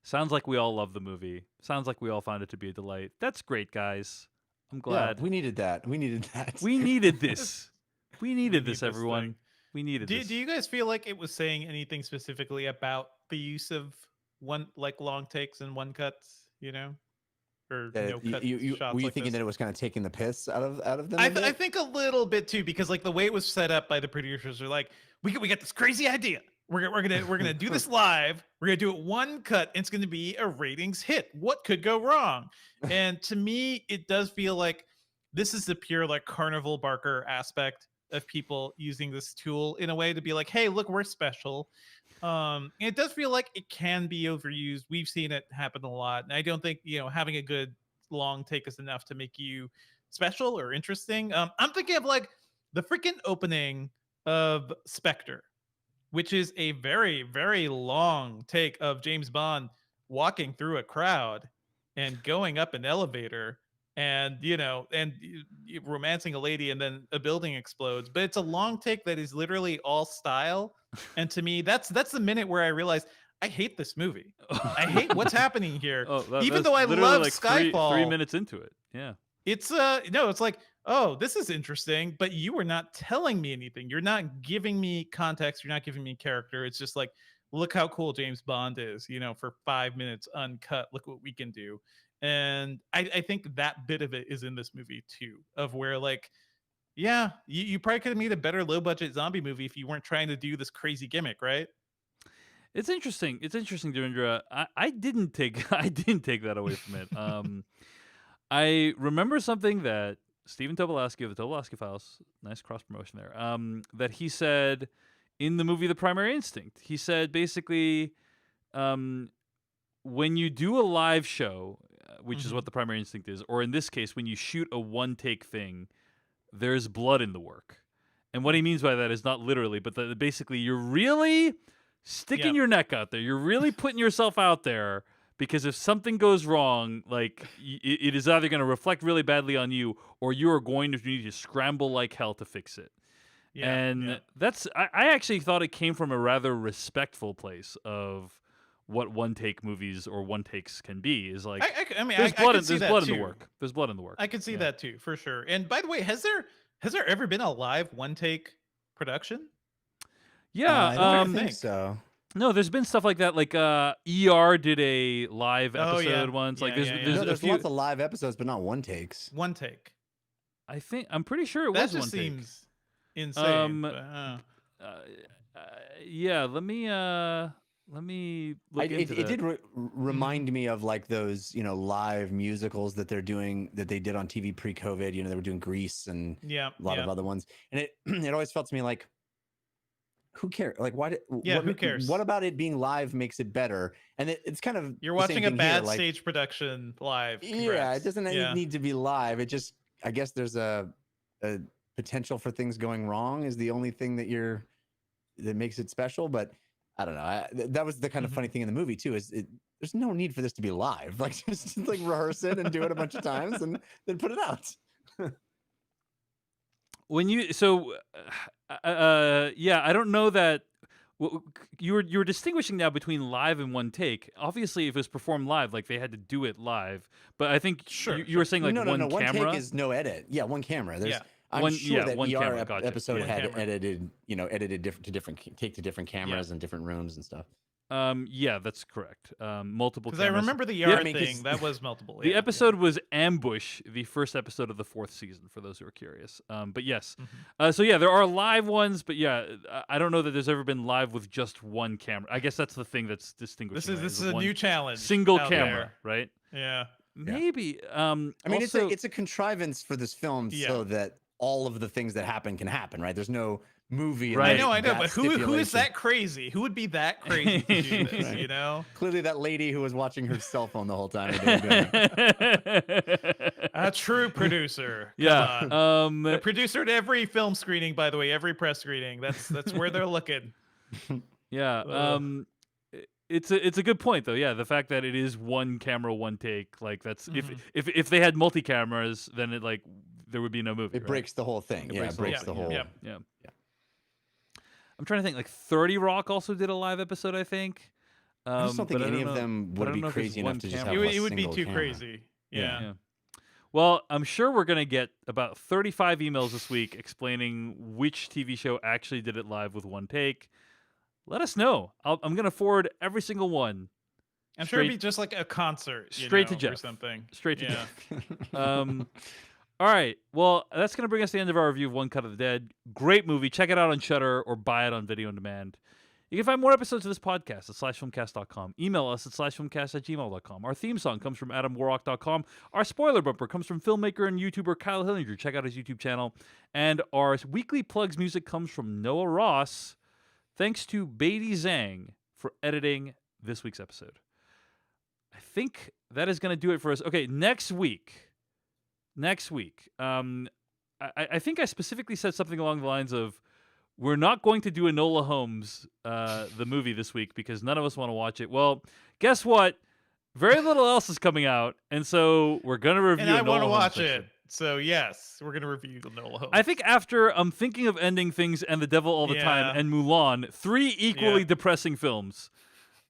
Sounds like we all love the movie. Sounds like we all found it to be a delight. That's great, guys. I'm Yeah, glad. we needed that. We needed that. We needed this. We needed need this, this everyone. thing. We needed Do this. do you guys feel like it was saying anything specifically about the use of long takes and one cuts? Or That no cut you shots were you like thinking this? that it was kind of taking the piss out of them? I, a bit? I think a little bit too, because like the way it was set up by the producers are like, we got this crazy idea. We're gonna do this live. We're gonna do it one cut. And it's gonna be a ratings hit. What could go wrong? And to me, it does feel like this is the pure like Carnival Barker aspect of people using this tool in a way to be like, hey, look, we're special. It does feel like it can be overused. We've seen it happen a lot, and I don't think having a good long take is enough to make you special or interesting. I'm thinking of like the freaking opening of Spectre, which is a very, very long take of James Bond walking through a crowd and going up an elevator and romancing a lady, and then a building explodes. But it's a long take that is literally all style. And to me, that's the minute where I realized I hate this movie. I hate what's happening here. Oh, Even that's though I literally love like Skyfall, 3 minutes into it. Yeah. it's no, it's like, oh, this is interesting, but you are not telling me anything. You're not giving me context. You're not giving me character. It's just like, look how cool James Bond is, for 5 minutes uncut. Look what we can do. And I think that bit of it is in this movie too, of where like, yeah, you probably could have made a better low budget zombie movie if you weren't trying to do this crazy gimmick, right? It's interesting. It's interesting, Devendra. I didn't take I didn't take that away from it. I remember something that Stephen Tobolowsky of the Tobolowsky Files, nice cross promotion there, that he said in the movie The Primary Instinct. He said basically, when you do a live show, which is what The Primary Instinct is, or in this case, when you shoot a one take thing, there's blood in the work. And what he means by that is not literally, but that basically you're really sticking Yeah. your neck out there. You're really putting yourself out there. Because if something goes wrong, like it is either going to reflect really badly on you, or you are going to need to scramble like hell to fix it. Yeah, and yeah. I actually thought it came from a rather respectful place of what one take movies or one takes can be. Is like I mean, there's I blood could see there's that blood in too. the work. There's blood in the work. I can see Yeah. that too, for sure. And by the way, has there ever been a live one take production? Yeah. I don't think. think so. No, there's been stuff like that. Like ER did a live Oh, yeah. episode once. Like Yeah, there's yeah, yeah. there's No, a there's few. lots of live episodes, but not one takes. One take. I'm pretty sure it That was just one take. seems insane. Um, but, Yeah, let me look It into that. did remind me of like those, live musicals that they're doing that they did on TV pre-COVID. They were doing Grease and yeah. a lot of other ones, and it always felt to me like, who cares? Like, why? Who cares? What about it being live makes it better? And it's kind of You're the same watching a thing here, bad like, stage production live. Yeah, Congrats. it doesn't Yeah. need to be live. It just, I guess there's a potential for things going wrong is the only thing that makes it special. But I don't know. That was the kind of Mhm. funny thing in the movie too. There's no need for this to be live. Like just like rehearse it and do it a bunch of times and then put it out. When you yeah, I don't know that you were distinguishing now between live and one take. Obviously, if it was performed live, like they had to do it live. But I think Sure, you were saying like no, one one camera. take is no edit. Yeah, one camera. Yeah. I'm One- sure yeah, that one ER camera, gotcha. episode One had camera. edited different cameras and different rooms and stuff. Yeah, that's correct. Multiple. Because I cameras. remember the Yeah, yard I mean, 'cause thing. That was multiple. The yeah. episode was Ambush, the first episode of the 4th season, for those who are curious. But yes. So yeah, there are live ones, but yeah, I don't know that there's ever been live with just one camera. I guess that's the thing that's distinguishing. This right, is a one new challenge. single out camera, right? there. Yeah. Maybe. I mean, also, it's a contrivance for this film Yeah. so that all of the things that happen can happen, right? There's no movie. in Right. I know, that but who is stipulation. that crazy? Who would be that crazy to do this? Right. You know, Clearly, that lady who was watching her cell phone the whole time. they were doing it. a true producer. Come yeah. on. The producer at every film screening, by the way, every press screening. That's where they're looking. Yeah. Ugh. It's a good point though. Yeah, the fact that it is one camera, one take. Like that's Mhm. if they had multi cameras, then it like there would be no movie. It right? breaks the whole thing. It Yeah, breaks it the breaks whole the thing, whole. yeah. Yeah. I'm trying to think. Like 30 Rock also did a live episode, I think. I just don't think but any know- of them but I would don't be know if there's crazy one enough to just camera. have It a would be single too camera. crazy. Yeah. Yeah. Well, I'm sure we're gonna get about 35 emails this week explaining which TV show actually did it live with one take. Let us know. I'm gonna forward every single one I'm sure it'd Straight- be just like a concert. straight to or Jeff. something. straight to Yeah. Jeff. All right. Well, that's going to bring us to the end of our review of One Cut of the Dead. Great movie. Check it out on Shudder or buy it on video on demand. You can find more episodes of this podcast at slashfilmcast.com. Email us at slashfilmcast@gmail.com. Our theme song comes from adamwarrock.com. Our spoiler bumper comes from filmmaker and YouTuber Kyle Hillinger. Check out his YouTube channel. And our weekly plugs music comes from Noah Ross. Thanks to Beatty Zhang for editing this week's episode. I think that is going to do it for us. Okay, next week, I think I specifically said something along the lines of, we're not going to do Enola Holmes, the movie this week because none of us want to watch it. Well, guess what? Very little else is coming out, and so we're going to review And I Enola want to Holmes watch next it. week. So yes, we're gonna review the Nola Holmes. I think after I'm thinking of ending things and The Devil All the Time Yeah. and Mulan, 3 equally Yeah. depressing films.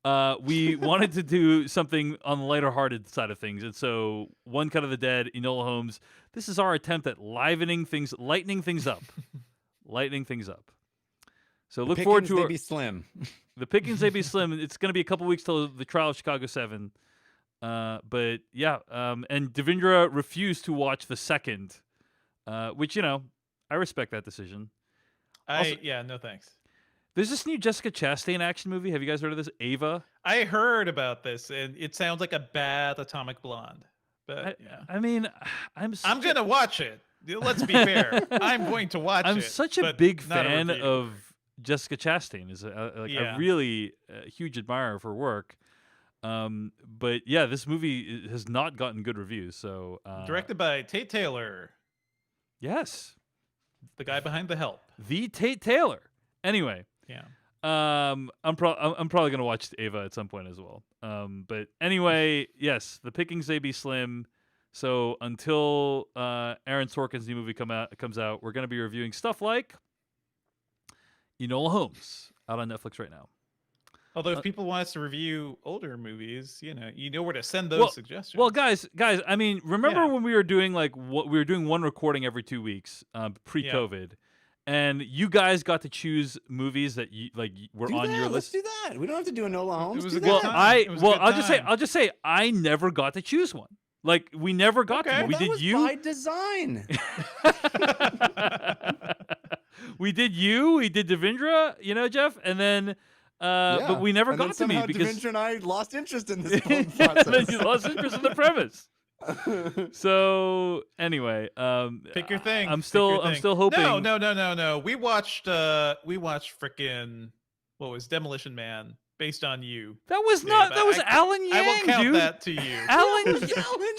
We wanted to do something on the lighter-hearted side of things, and so One Cut of the Dead, Enola Holmes. This is our attempt at lightening things up, lightening things up. So look forward Pickings, to they be slim. the pickings. They be slim. It's going to be a couple weeks till the trial of Chicago 7. But yeah, and Devindra refused to watch the second, which I respect that decision. No thanks. There's this new Jessica Chastain action movie. Have you guys heard of this? Ava. I heard about this, and it sounds like a bad Atomic Blonde. But yeah, I mean, I'm gonna watch it. Let's be fair. I'm going to watch it. I'm such a but big not a fan review. of Jessica Chastain. Is Yeah. a really huge admirer of her work. But yeah, this movie has not gotten good reviews. So Directed by Tate Taylor, yes, the guy behind The Help. the Tate Taylor. Anyway, Yeah. I'm probably gonna watch Ava at some point as well. But anyway, yes, the pickings they be slim. So until Aaron Sorkin's new movie comes out, we're gonna be reviewing stuff like Enola Holmes out on Netflix right now. Although if people want us to review older movies, you know where to send those Well- suggestions. Well, guys, I mean, remember Yeah. when we were doing what we were doing one recording every 2 weeks pre-COVID, and you guys got to choose movies that were Do on that. your Let's list. do that. We don't have to do Enola Holmes. was do a good Well, that. time. It was a good I'll time. just say, I never got to choose one. Like we never got Okay. to. Well, We that did was you. by design. We did you. We did Devindra. You know, Jeff, and then. But we never And then got to me somehow because Devindra and I lost interest in this whole and then process. you lost interest in the premise. So anyway, Pick your thing. I'm Pick your still thing. hoping. No. We watched frickin' what was Demolition Man based on you. That was Dave, not. That was Alan Yang, I will count dude. that to you. Alan, Alan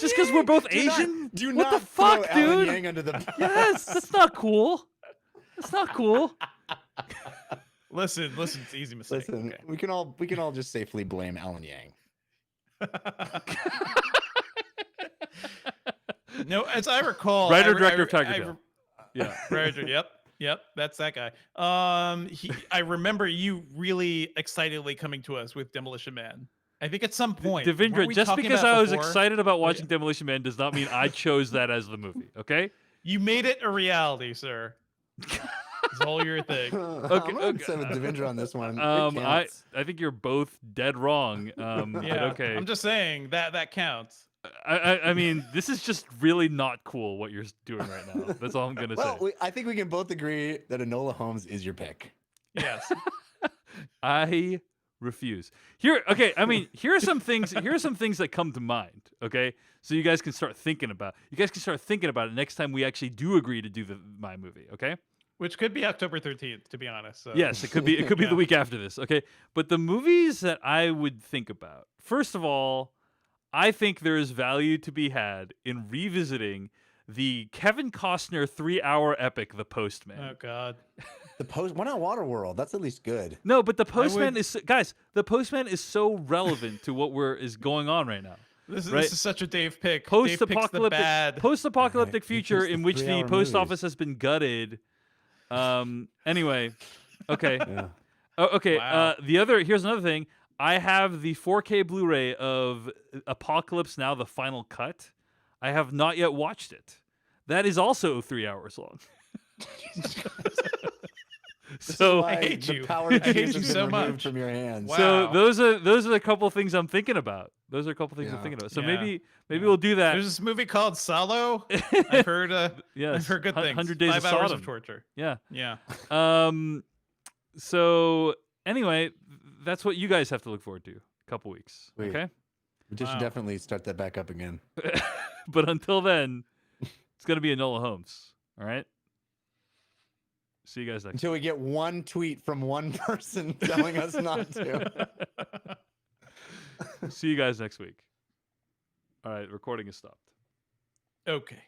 just because we're Yang. both Do not- Asian. Do what not the fuck, throw Alan dude? Yang under the bus. Yes, that's not cool. That's not cool. Listen, it's an easy mistake. Listen, Okay. we can all just safely blame Alan Yang. No, as I recall, Writer, I re- director I of re- Tiger I Tail. re- Yeah. Writer, yep, that's that guy. I remember you really excitedly coming to us with Demolition Man. I think at some point, weren't Devindra, we just talking because about I was before? excited about yeah. watching Demolition Man does not mean I chose that as the movie. Okay. You made it a reality, sir. It's all your thing. I'm Okay, gonna okay. side with Devindra on this one. It I counts. think you're both dead wrong. But Yeah, okay. I'm just saying that counts. I mean, this is just really not cool what you're doing right now. That's all I'm gonna Well, say. I think we can both agree that Enola Holmes is your pick. Yes. I refuse. Okay. I mean, here are some things. Here are some things that come to mind. Okay, so you guys can start thinking about. You guys can start thinking about it next time we actually do agree to do my movie. Okay. Which could be October 13th, to be honest. So. Yes, it could be. It could be Yeah. the week after this. Okay, but the movies that I would think about. First of all, I think there is value to be had in revisiting the Kevin Costner 3-hour epic, The Postman. Oh God. Why not Waterworld? That's at least good. No, but The Postman would- is guys. The Postman is so relevant to what is going on right now. This Right. is such a Dave pick. Dave picks the Post-apocalyptic, bad. post-apocalyptic Right, he future picks in the which the 3-hour post movies. office has been gutted. Anyway, okay. Yeah. Oh, okay. Wow. Here's another thing. I have the 4K Blu-ray of Apocalypse Now: The Final Cut. I have not yet watched it. That is also 3 hours long. So, Why hate the you. power to I hate choose you has been so removed much. from your hands. Wow. so those are the couple of things I'm thinking about. Those are a couple of things I'm Yeah. thinking about. So Yeah. maybe we'll do that. There's this movie called Salo. I've heard. Yes, I've heard good things. 100 Days 5 of hours Sodom. of torture. Yeah. Yeah. So anyway, that's what you guys have to look forward to. A couple weeks. Sweet. Okay. We should Wow. definitely start that back up again. But until then, it's gonna be Enola Holmes. All right. See you guys next. Until we get one tweet from one person telling us not to. See you guys next week. All right, recording is stopped. Okay.